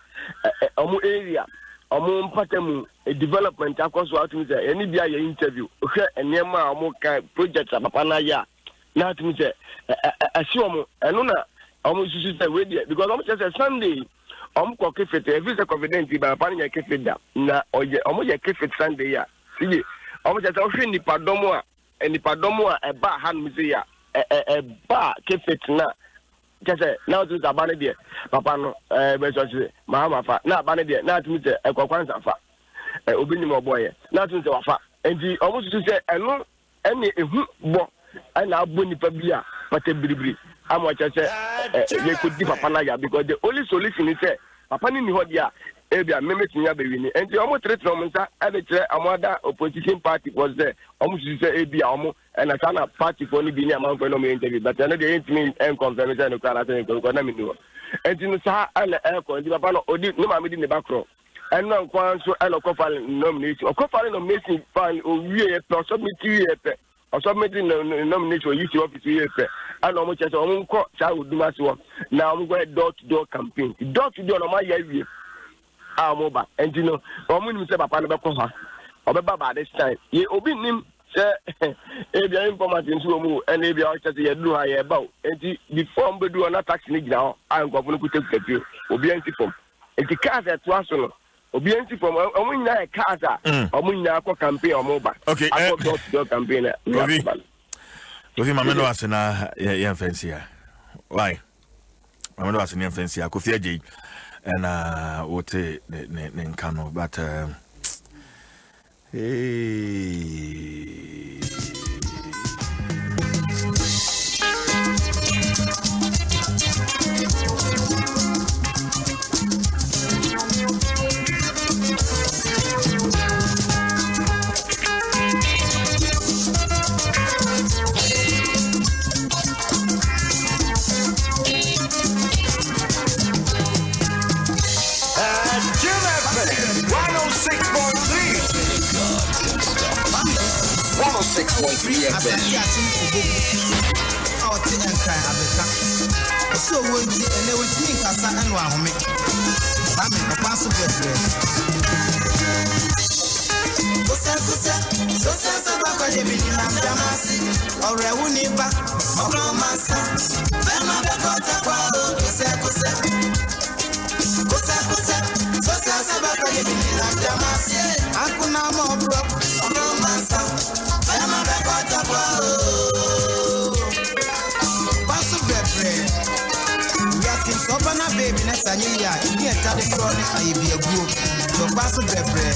area omo mpatamu development akoso atum se eni bia ye interview uhwe enema omo ka project papa na ya na atum se asi omo eno na omo susu se we dia because omo say Sunday omo ko kefete every say confident ba papa nya kefete da na oye omo ye kefete Sunday ya sige omo say ohwe nipadomo a eba han se ya eba kefete na kese na otu abane de papa no be so se mama fa na abane de na atum se ekokwansa fa obi ni mo boye na atum se wafa enti omo susu se eno ene ehu bo ana abo nipa bia pata biribiri amo kese ye kodi papa na ya because the only solution is say papa ni ho dia ebia memetinya be wini enti omo tretre omo nsa ebe kire amoda opposition party was there omo susu se ebia omo na sana party for ni bi ni amanfo no me interview but na dey intimi en confirm say no kala say ko na me no enti no sa ala ko ndi papa no odi no ma me di ne bakro en no kwan so elo ko fa nomination ko fa nomination fan o wie e submit ye pe o submit nomination yi ti office ye pe ana o mo che so o mo ko sa oduma so na o mo go door to door campaign door to door no ma ya wie mo ba enti no o mo nim say papa no be ko ha o be ba this time ye obi nim ebia information so mu and ebia o chese ye duru ha ye ba o enti before mbedu na taxi ni gina ho ankofo no kutekutepio obi anti form enti cars at waso no obi anti form o mu nyina e cars a o mu nyina akọ campaign o mu ba okay akọ campaign Kofi mameno asena ye fancy ya why mameno asena ye fancy ya Kofi aje na wote ne nkano but So when you and they would think as I know how make I'm in a possible baby, that's a new year. You can't tell the chronic, I be a group. So pass the bread.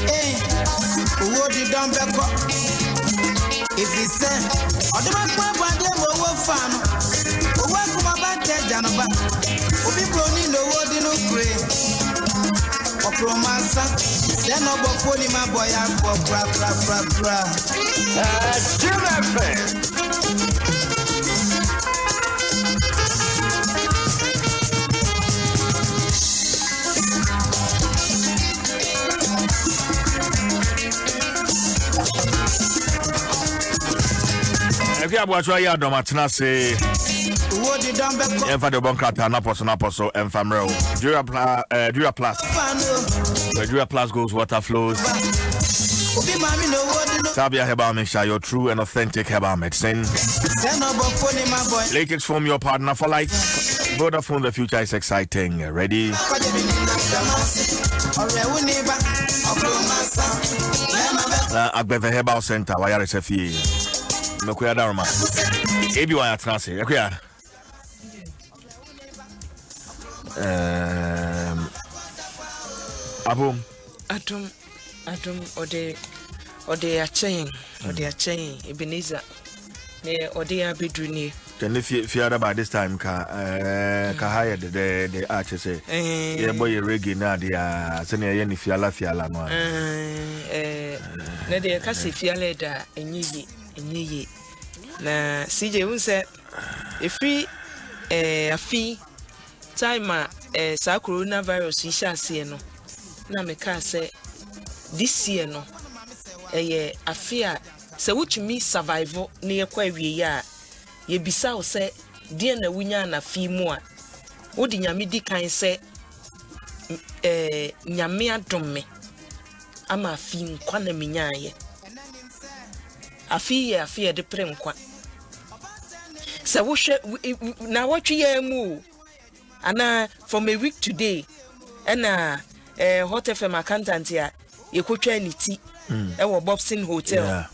Hey, what did done back up? If he said, I don't want one day more fun. Welcome about that, Janaba. We be running the world in no grave. Romance, then no bopoli my boy and for bra. If you are trying Adom atena say the Bonkrata Naposo and Famro. Dura Plus goes water flows. Sabia Herbal Mixture, your true and authentic herbal medicine. Latex form your partner for life. Vodafone, the future is exciting. Ready? Agbeve Herbal Center, why RSFE? Mekwea Darma. Ebi wa atrase. Mekwea. Adom ode achen Ebenezer ne ode abedru ni. Can if you by this time ka hire the arch say yeah boy reggae na dia senior ye ni fiala no na de ka se fiale da enyi na CJ unse efi afi time sa coronavirus isha ase no na me ka say this year no afi a se wutumi survive na ye kwa wie ya ye bisa o say die na wunya na fi mu a wodi nyame di kan say nyame adome ama fi nkwa na menyaye afi de prem kwa se wo hwe na wotwe ya mu ana from a week today na hot FM accountant ya yekotwa ni ti wo Bobson Hotel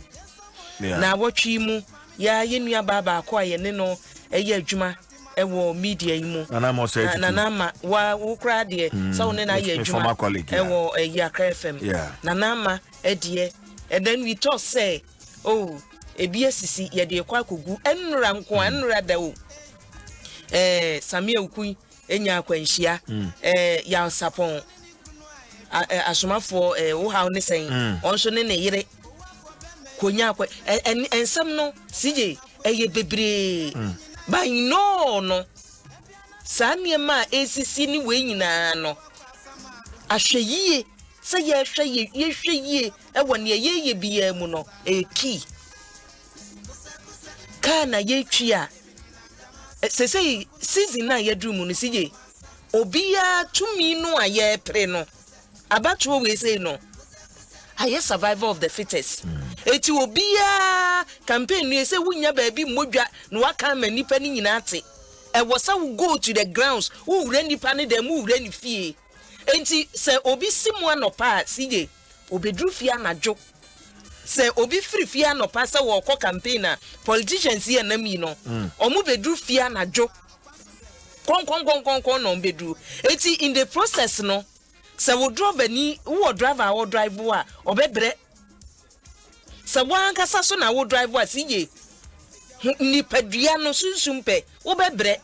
na wotwe mu ya yenua baba akwa ye ne no eye adwuma ewo media imu na ma wa ukra de so ne na ye adwuma ewo Yakra FM na ma edie and then we talk say oh ebiesisi ye de kwa kogu enura nko enura da o Samia ukui enya akwanhia ya sapon asomafo wo hawo ne sen onso ne yire konya akwa ensem no CJ eye bebre by no Samia esisi ni we nyina no ahweyie se ye hweyie ewo ne ye bia mu no eki kana ye twia se say season na ye drum no CJ obia tumi no aye pre no abatuo we say no aye survival of the fittest eti obia campaign no say wunya baabi modwa no waka ma nipa ni nyina ate e was go to the grounds who wura nipa ne dem who wura ni fie enti se obi simu anopa CJ obedru fie anadwo se obi free fie anopa se wo ko campaign a politicians here na mi no omu bedru fie anadwo kon no bedru eti in the process no se wo driver ni wo driver wo drive a obebre se wanka so na wo drive a CJ ni padua no sunsumpe obebre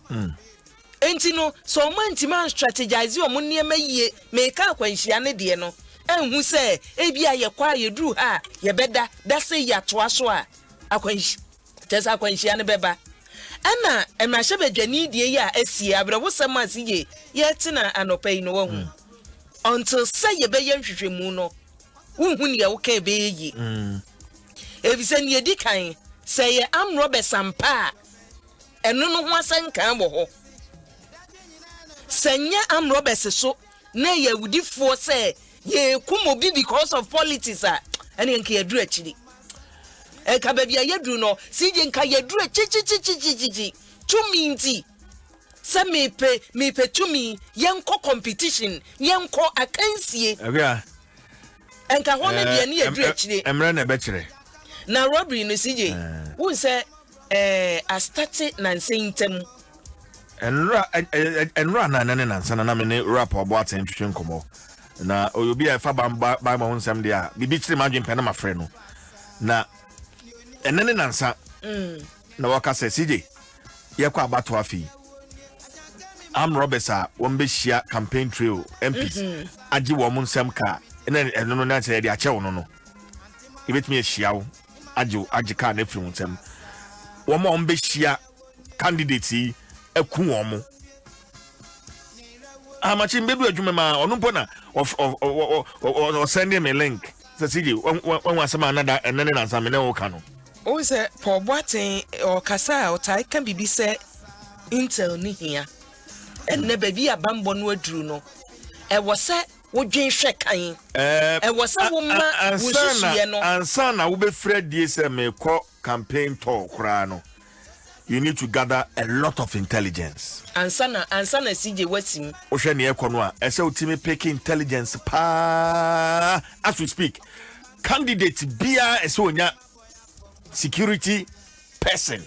enti no so man strategize o mo niema yie me ka akwanhia ne de no enhu se ebia ye kwa ye dru ha ye beda da se ya toa so a akwanhia ne beba ana emahye bedwani die ya asie abrewosem asije ye tina anopai no wahu until say ye be ye hwehwemu no wonhu ne ye wo ka be yi ebise ne edi kan say ye am Robert Sampa eno no ho asanka bo ho senya am Robert so na ye wudifo say ye kumobi because of politics ene nka ye duru akiri ka babia ye duru no CJ nka ye duru chichichichichichi tumi nti se mepe tumi yenko competition yenko akansie enka ho na bia ne ye duru akiri emre na be kire na robbery no CJ won say a started Nanseintem enra na nansa na me ne rap obo atentwe nkomo na oyobi a fa ba ma nsem de a bibi kire ma dwen pena ma frɛ no na enene nansa na waka se CJ ye kwa abato afi am Robertsa won be hia campaign trail MPs agi wo mun nsem ka eno no na se de ache wo no ibetimi hia wo agi ka na firi nsem wo ma on be hia candidate eku wo mo amachi mbedu adwuma ma onu mpona o send me link so CJ won wasema another enene nansa me na wo ka no o se po boaten o kasa o tai kan bibi se intel ni hia enne baby abambo no aduru no e wo se wo dwen hwe kan e wo se wo ma wo hihie no ansa na wo be frɛ die se me ko campaign talk kra no you need to gather a lot of intelligence ansa na CJ wasim o hwe ne ekɔ no a e se utimi pick intelligence pa as we speak candidate bia e se onya security person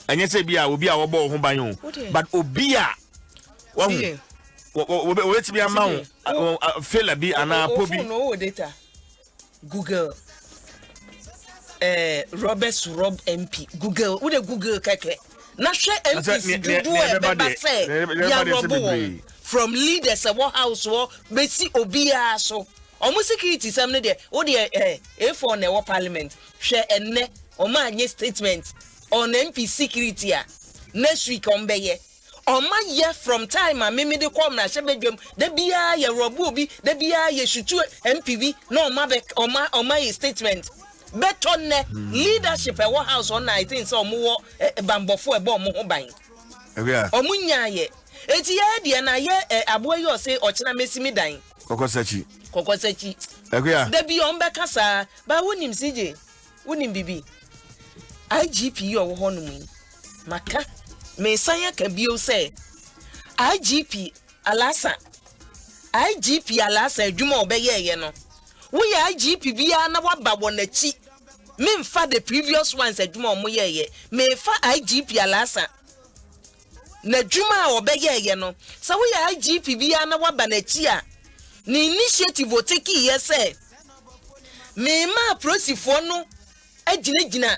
anya se bia obi a wo bo ho ban but obi a wo wait be amount fail be ana pobi no data Google Rob MP Google wo de Google keke na hwe MP dudu e beba say ya robo from leaders e wo house wo besi obi a so omo security sam ne de wo de A4 na wo parliament hwe enne omo anye statement on MP security a next week on beye oma ye from time a me de kom na hye bedwam da bia ye robo bi da bia ye shutu MPV na oma ye statement better ne leadership e wo house on 19 so omo wo bambofo e ba omo ho ban omo nya ye eti ye de na ye aboa yo say ochena mesimi dan kokosachi da bi on be kasa ba wonim CJ wonim bibi IGP yo wo ho no mu maka me sanya ka bio say IGP alasa adwuma obeye ye no wo ya IGP bia na waba wonachi me mfa the previous ones adwuma omo ye me fa IGP alasa na adwuma obeye ye no so wo ya IGP bia na waba na chi a ni initiative o take ye say me ma prosifo no agina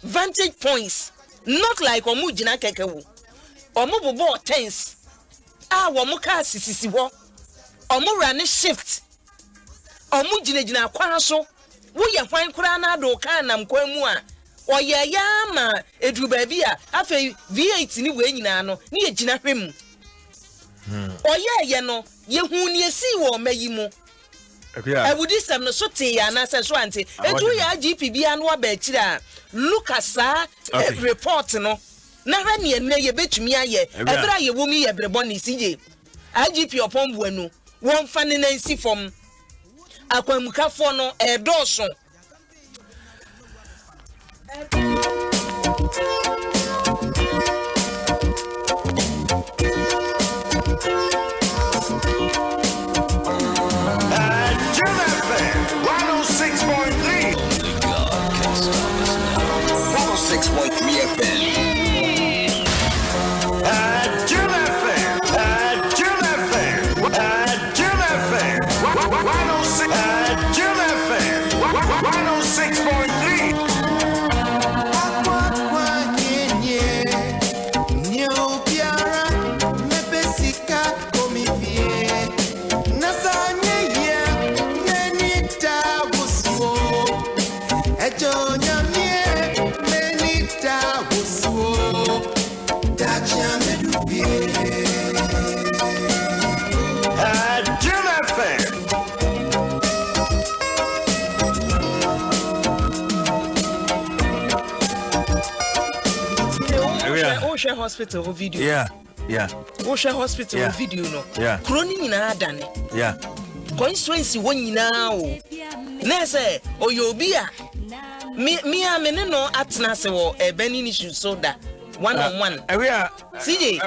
vantage points not like omu gina kekewu omu bobo tense omu ka sisisi ho omu run shift omu gina kwan so wo ye hwan kura na do kan nam kwan mu a oye ya ma edru ba bi a afa V8 ni we nyina no ni ye gina hwem oye ye no ye hu ni esi wo mayi mu ebudi sem no so te ya na se so ante edu ya GP bia no aba akira look asa report no na hwa ne ne ye betumi aye ebra ye wo mi ye brebo ni CJ IGP opon buanu won fa ne nansi fom akwamukafo no edoso hospital video. Yeah. Osha hospital video no. Yeah. Kroni nyina adane. Yeah. Constituency won nyina o. Na say oyobi a me amene no atena se wo ebani issue so da one on one. We are CJ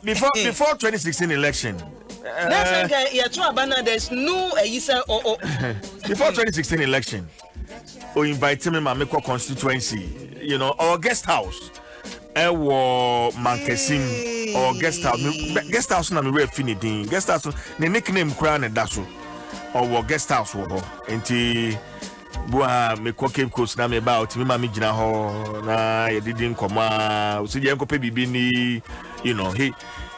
before 2016 election. That's like yeah to abana there's no or before 2016 election. We invite me my constituency, you know, our guest house. Ewo Mankesim or guest house na me we finidin guest house ne nickname kura ne daso or guest house wo ho enti bua me ko Cape Coast na me ba oti me ma me gina ho na ye didin koma o se je enko pe bibi ni, you know,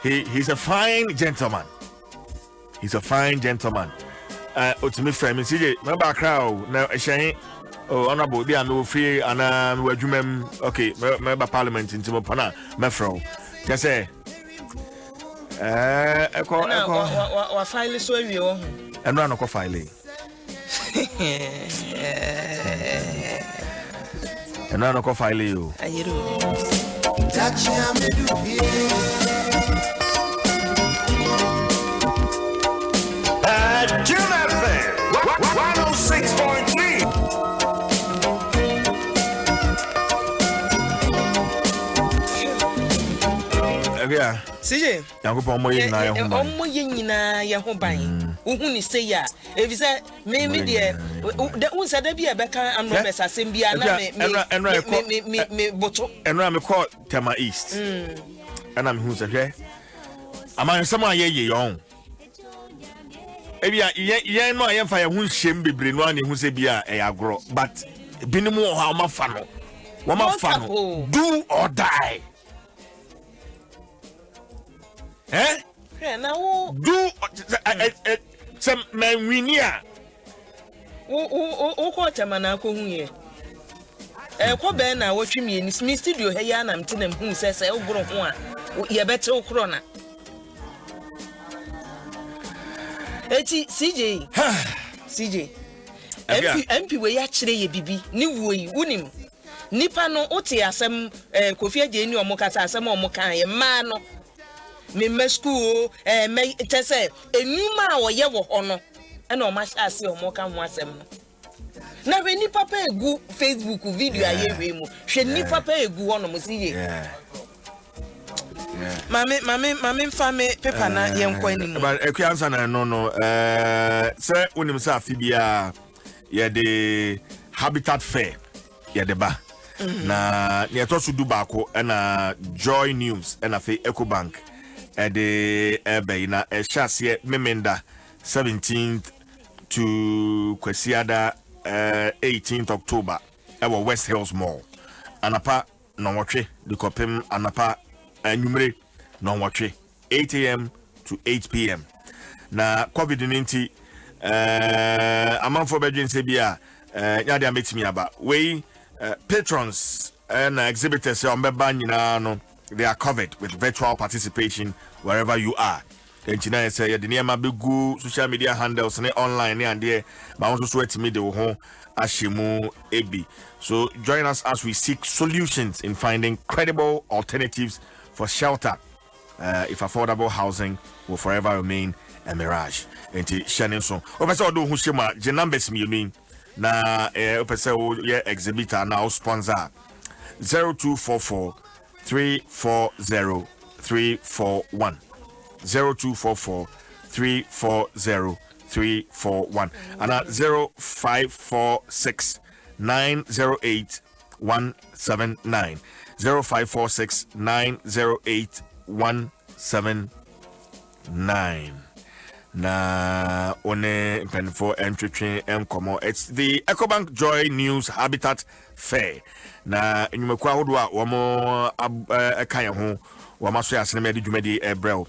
he's a fine gentleman. Oti me friend me se je me ba kra o na ehyen. Oh, honorable, they are no free and okay, member parliament in Timopana, Mefro. Just say, what file so you and run a file. And run a file you. June 106.3. Yeah. CJ. Yankopon mo yin na ye ho ban. Omo yin nyina ye ho ban. Uhu ni say ya. If say me de unsa da bia beka amro besasem bia na me boto. Enra me call Tema East. And I'm who say hwe. Aman sama ye yon. Ebia ye no aye fa ye hu hiem bebre no ani hu se bia e agro, but binimu ho amafa no. Wo mafa no. Do or die. some man winia. O quarter man, I go here. Ko na watch me in Smith studio here and I'm telling who says I go one. You better crona. Eti CJ MP we actually ye bibi ni woyi wonim nipa no ote asem Kofi Agye ni omokata asem omokan ye ma no me school me tese enuma a wo ye wo ho no na o ma ase omokan ho asem no na we nipa pa egu Facebook video aye we mu hwe nipa pa egu ho no mo si ye Mami fame paper na yenkwa ni mu but ekwansa na no say wonim say afibia ye the habitat fair ye the ba na ne to so du ba ko na Joy News na fe EcoBank the ebe na ehase memenda 17th to kwesiada 18th October ewo West Hills Mall anapa no wotwe de kopem anapa anumre no wotwe 8 a.m. to 8 p.m. na COVID-19 amanfo bedwen se bia nyade ametimi aba we patrons and exhibitors on beba nyina no they are covered with virtual participation wherever you are. Engineer say the niema begu social media handles ne online and there but also so etimi de ho ashimu ebi. So join us as we seek solutions in finding credible alternatives for shelter if affordable housing will forever remain a mirage. Enti sharing so opese odo hu shema je numbers mi yemi na opese o ye exhibitor na sponsor 0244 340 341 0244 340 341 and 0546 908 179 0546 908 179 na one penfo entwetwe enkomo. It's the EcoBank Joy News Habitat Fair na enyumekwa hodo a womo ekan ho womaso ya sene mede dwumadi ebrel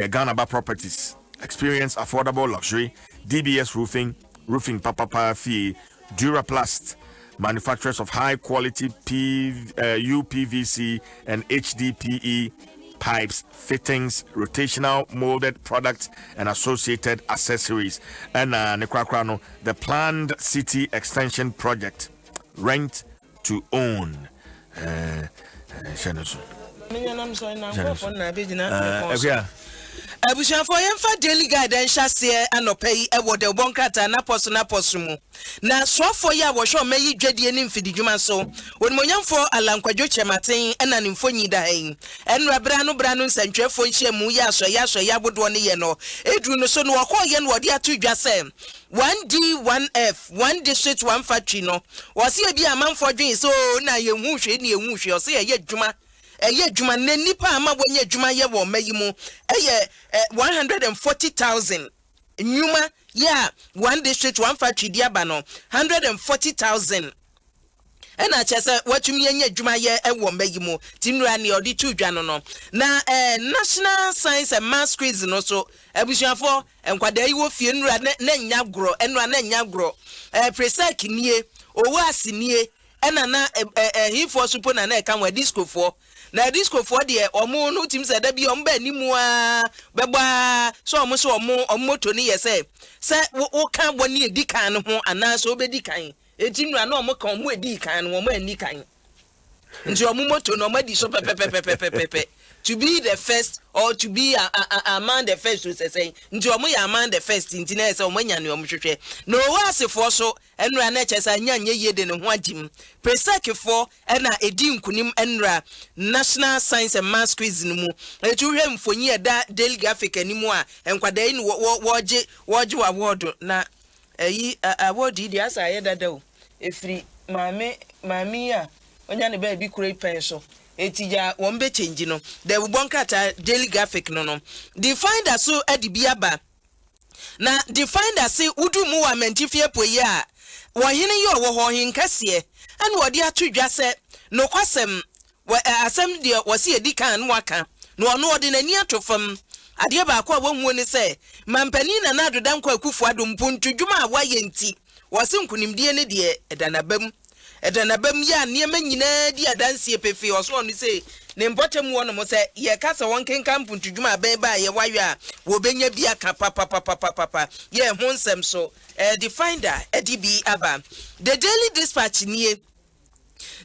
Ghana Ba Properties experience affordable luxury DBS roofing papa fee Duraplast manufacturers of high quality UPVC and HDPE pipes, fittings, rotational molded products and associated accessories. And the planned city extension project, rent to own. Abushan for yemfa daily guidance share anopai ewo de bonkrata na poso mu na so for ya wo hwe meyi dwade ni mfidi dwuma so wonimonyamfo alankwadwo chematen ena ni mfonyi da hen enra bra no nsantwefo nhyiamu ya ya bodo ne ye no edru no so no wakoye no wode atudwa se 1D 1F 1 district 1 factory no wose e bi amanfo dwen so na ye hu hwe ne ye hu hwe so ye dwuma eye dwuma ne nipa ama wonye dwuma ye wo mayimu eye 140,000 nyuma ya 1 district 1 factory diaba no 140,000 ena chese watumi enye dwuma ye wo mayimu tinura ne odi tudwa no na national science and math quiz no so abusuafo enkwada yi wo fie nura na nya gro enura na nya gro presek nie owo asinie ena na hifo supo na kan wa disco fo na disco for the omo no tim se da bi omba animu a beba so omo so omoto ni ye se wo kan boni edi kan no ho ana so obedi kan eti nura na omo kan omo edi kan no omo ani kan nti omo moto no madi so pepe to be the first or to be among the first to say nti omo ya among the first nti na say omo nya ne omo hwehwe no wasefo so enura na chesa nya ye de ne ho agim presekefo na edi nkunim enura national science and math quiz mu etu hwe mfonyi eda daily graphic animu a enkwada ni woje award na eyi award di asa ye dada o efiri mami a onya ne ba bi kure pen so etija wombe change no the bonkata daily graphic no define that so edibiaba na define that say udu mu wa mentifie poye a wo hene ye wo ho hinkase and wo de atudwa se no kwasem asem de wo se edi kan no aka no ono de nani atofam ade ba akwa wonhu ne se mampani na na dodan kwa kufu Adom puntudwuma a waye nti wose nkunimdie ne de edanabam ya niema nyina di adanse pefe oso onu se ne mpotem wo no mo se ye kasa won kenkan puntudwuma aban ba ye wayo a wo benya bia ka papa ye ho nsem so the finder edibi aba the Daily Dispatch nie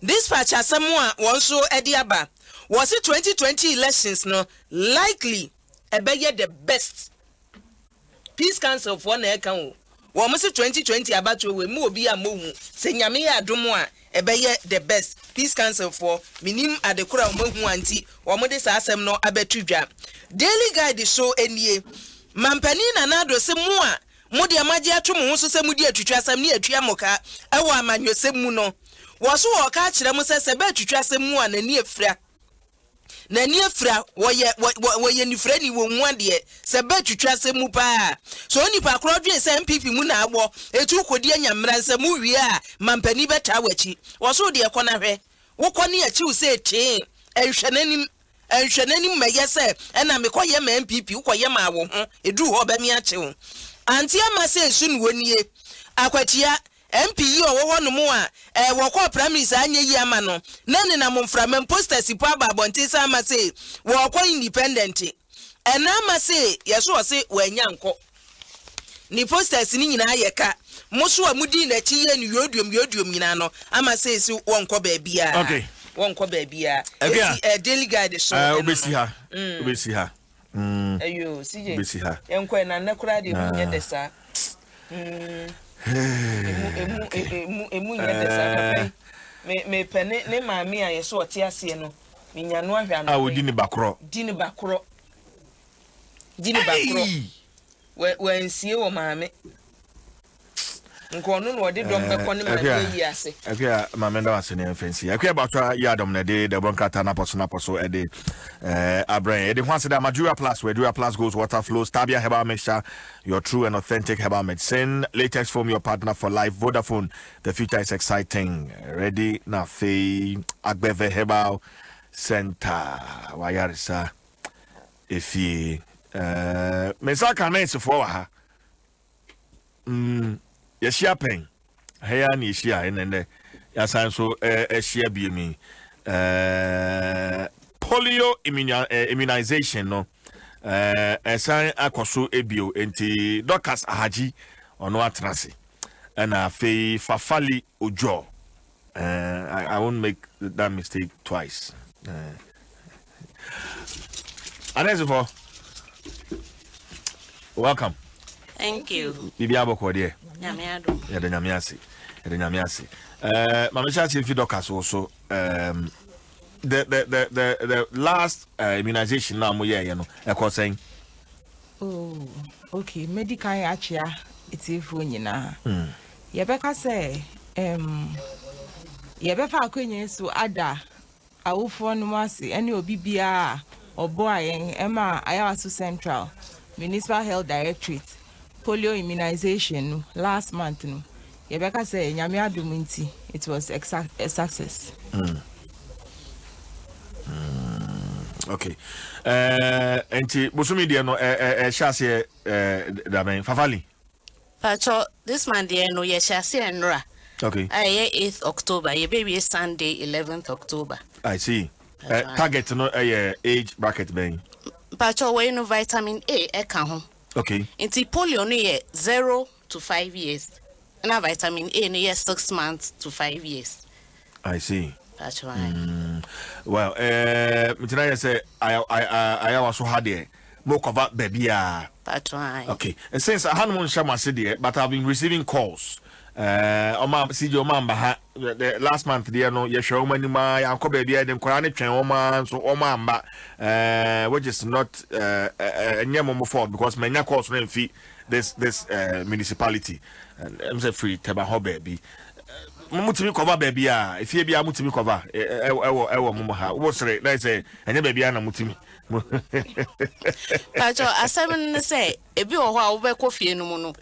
dispatch asemu a won so edi aba was it 2020 elections no likely ebeye the best peace council for na eka o wo mo se 2020 abato we mu obi amohu se nyame ya adom a ebeye the best peace council for minim adekura omohu anti wo mo de sa asem no abetudwa Daily Guide so enie mampani na nado se mu a mo de amaje atwo mo so se mu de atwitwa asem ne atwa moka ewo amanwosem mu no wo so wo ka kire mo se be atwitwa asem mu a na ni efra na ni efra woye ni frɛ ni wo nwa de se be twitwa se mu pa so nipa krodwe se MPP mu na agbo etu kodi anyamra nse mu wie a mampani beta wachi wo so de ekɔ na hwɛ wo kɔ ne achi wo se ete enhwɛnanim mɛyɛ se ɛna mekɔyɛ ma MPP wo kɔyɛ ma wo ho edu hɔ ba mi achi wo anti ama se nsu ne wonie akwatia MPE owo no mu a wo ko primaries anya yi ama no na ne na momframa posters po ababonte sa ama se wo ko independent ena ama se yeso wo se wanya nko ni posters ni nyina ayeka muso amudi na chi ye ni yodum nyina no ama se si wo nko ba bia okay wo nko ba bia Daily Guide so obesi ha ayo CJ obesi ha enko na nakura de hu nye desa emu nyedesa me pene ne maami a yeso ote ase no me nyano ahwa no odi ni bakro we nsie wo maami nko no no odi dom bekọ ne maami yi ase akwa maami nda wase ne fancy akwa batwa ya Adom na de bonkata na poso ede abran ede ho ase da Madura Plus goes water flow Stabia herbal mixture, your true and authentic herbal medicine, latex foam, your partner for life. Vodafone, the future is exciting. Ready na fe Agbeve Herbal Center wayarisa efi mesa kanense for ha yeshia pen heya ni yeshia enende yasan so ehia biemi polio immunization no esan akoso ebio enti Dorcas Ahaji ono atrase na fe Fafali Ojo I won't make that mistake twice Anesifo welcome. Thank you. Bibi aboko de. Nyame Adom. Ya de nyame ase. Mama Chachi fi Dorcas also the last immunization now mo ye no e ko sen. Oh, okay, medical achia itifu nyina. Ye beka say ye befa akwenye so ada awofo no ase ene obi bia obo ayen ema ayawaso central municipal health directorate polio immunization last month no Yebeka say Nyame Adom nti it was a success. Okay. Enti MultiMedia no shase damen Fafali. Pacho this man there no ye shase enra. Okay. 8th October, ye baby Sunday 11th October. I see. Target no age bracket ben. Pacho we no vitamin A eka ho. Okay. Inti polio no ye 0 to 5 years. Na vitamin A no ye 6 months to 5 years. I see. That's right. Well, I say I was so hard there. More cover baby. That's right. Okay. And since I hadn't shama city, but I've been receiving calls. The last month there no ye show many my uncle baby them Quran train woman so which is not nyamo fault because many calls no fee this municipality and I'm say free teba ho baby mutimi cover baby if you be mutimi cover ewo mumu ha wo sere na say enya baby na mutimi Pacho asem say ebi wo ho a wo be kofie no mu no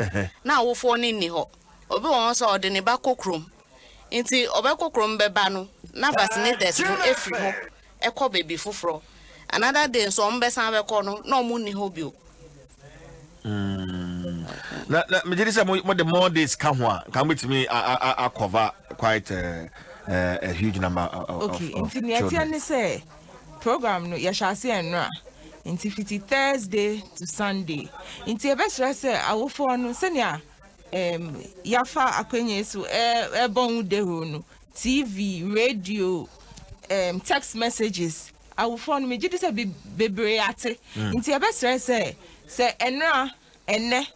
na wo fo ni ni ho obi won so ode ne ba kokrom nti obekokrom beba no na vaccinated no efri ho ekọ baby foforo another day so ombesa be ko no na omu ni hobio. Na me did say mo the more days come with me I cover quite a huge number of children. Okay, say program no yashase enra. Inti fiti Thursday to Sunday. Inti ebesra say awofo no senia yafa akwenye so bon deho no TV, radio, text messages. Awofo no me gidi say bebre ate. Inti ebesra say enra enne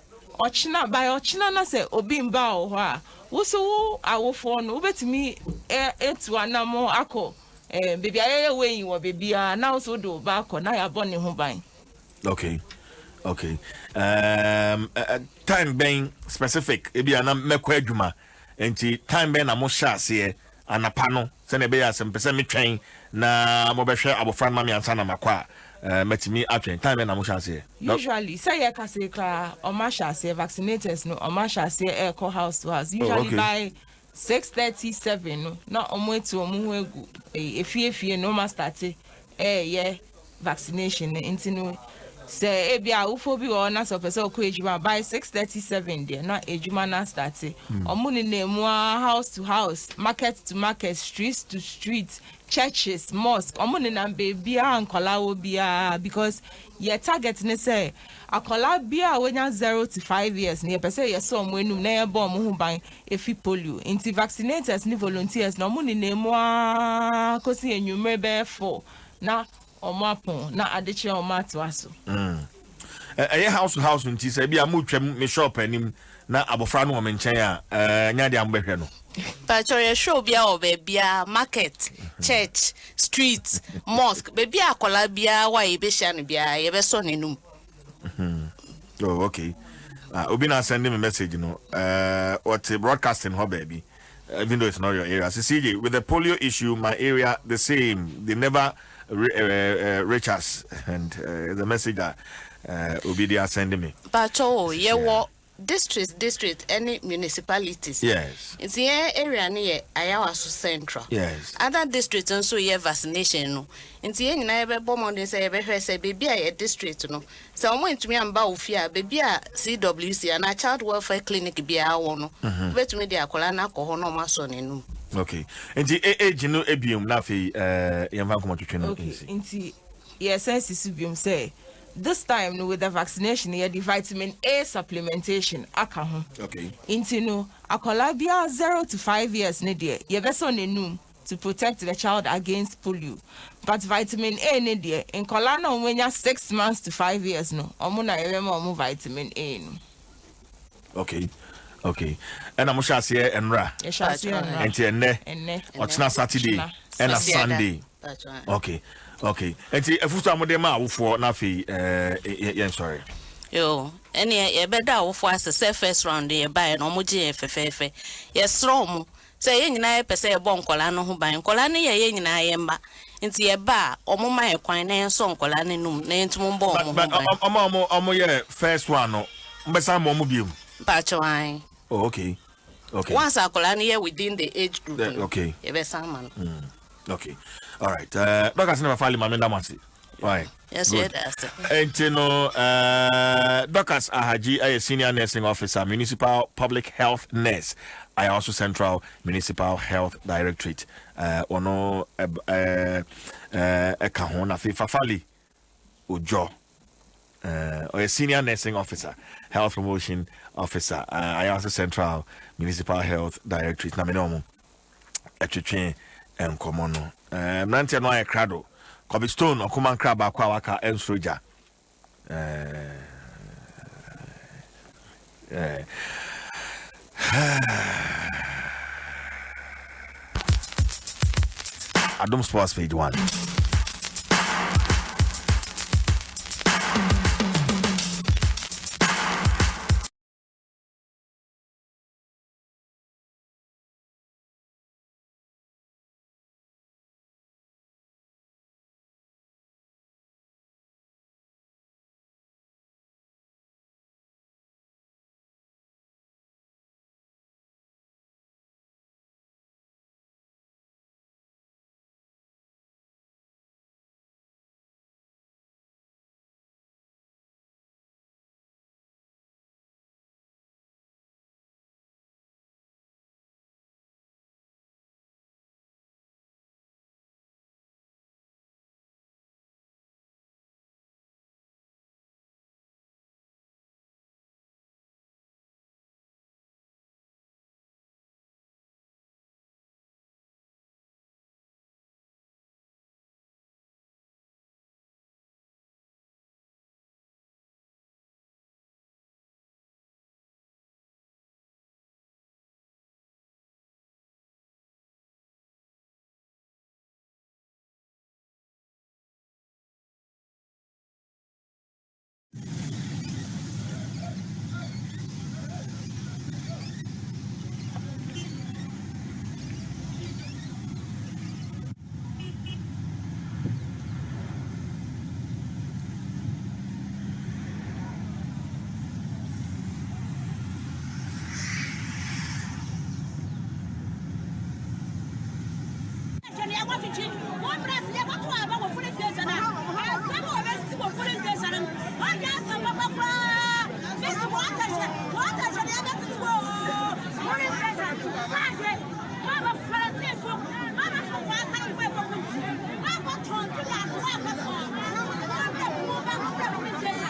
ochina by ochina na say obi mba o ho a wo so awofo no obetimi etu anamo akọ baby aye wey you baby now so do back na ya born ho ban. Okay. Time being specific ebi ana mekọ adwuma enti time being na mo hyase anapa no se na be ya sem pese metwen na mo behwe abofra ma me ansa na makwa matimi atwen time being na mo hyase usually say ya kase kra o ma hyase vaccinators no o ma hyase call house to house usually by 6:37 no na omo etu omo hu egu efie no ma start yeah vaccination into say ebia ufo bi o na so person ko ejuma by 6:37 there na ejuma na start omo ni nemu house to house, market to market, street to street, churches, mosque omo ni na baby ankola obia because your target ne say akola bia wenya 0 to 5 years ne pese yeso omo enum na ye bo omo hu ban efi polio inti vaccinators ni volunteers na omo ni nemu kosi enyumre be 4 na omapon na adeche omato aso house to house nti say bia mo twam me shop anim na abofra no o menchen a nya dia mbehwe no but your show bia o bia market, church, street, mosque be bia akola bia wa ye be hia no bia ye be so nenum. Oh, okay. Obi na send me message no what broadcasting ho baby even though it's not your area. So CJ, with the polio issue my area the same, they never reach us and the message that Obi they are sending me. But district any municipalities. Yes. It's the area near Ayawasu Central. Yes. Other districts also have vaccination no. It's the na ebe bomon say baby a district no. So I'm to me amba ofia baby a CWC and a child welfare clinic be a one no. Bet me dia kola na ko ho no maso nenu. Okay. Nti age no ebium na fe yemfa komo twetwe no. Okay. Nti yes sense bium say this time no with the vaccination here the vitamin A supplementation aka ho. Okay. Nti no akola bia 0 to 5 years ne de ye beso nenum to protect the child against polio. But vitamin A ne de in kola na onwenya 6 months to 5 years no omo na ye ma omo vitamin A no. Okay. And I'm sure see enra. Enti enne. Ochina Saturday and a Sunday. That's right. Okay. Enti efusu amode ma awofo na fe sorry. Yo, any ye beda awofo as first round ye buy no mo je fefefe. Ye srom. Say ye nyina ye pese ye bo nkola no ho ban. Nkola ne ye nyina ye mba. Nti ye ba omo ma ye kwan na ye so nkola ne num na entum bo omo ho ban. Omo ye first one no. Mbesa mo omo biom. Bachwan. Oh, okay. Once akola ne ye within the age group. Okay. Ye be man. Okay. All right. Doctor Sinema Fali Mamenda Masi. Why? Yes, yes. And Doctors Ahaji, a senior nursing officer, municipal public health nurse. I also Central Municipal Health Directorate. Ono Kahona Fafali Ujo. Or a senior nursing officer, health promotion officer. I also Central Municipal Health Directorate. Naminomo. Echiche and Komono. Nanti no aye krado. Kobe Stone okuman kraba kwa waka ensroja. Adom Sports page 1. One brass, yeah, what about what for the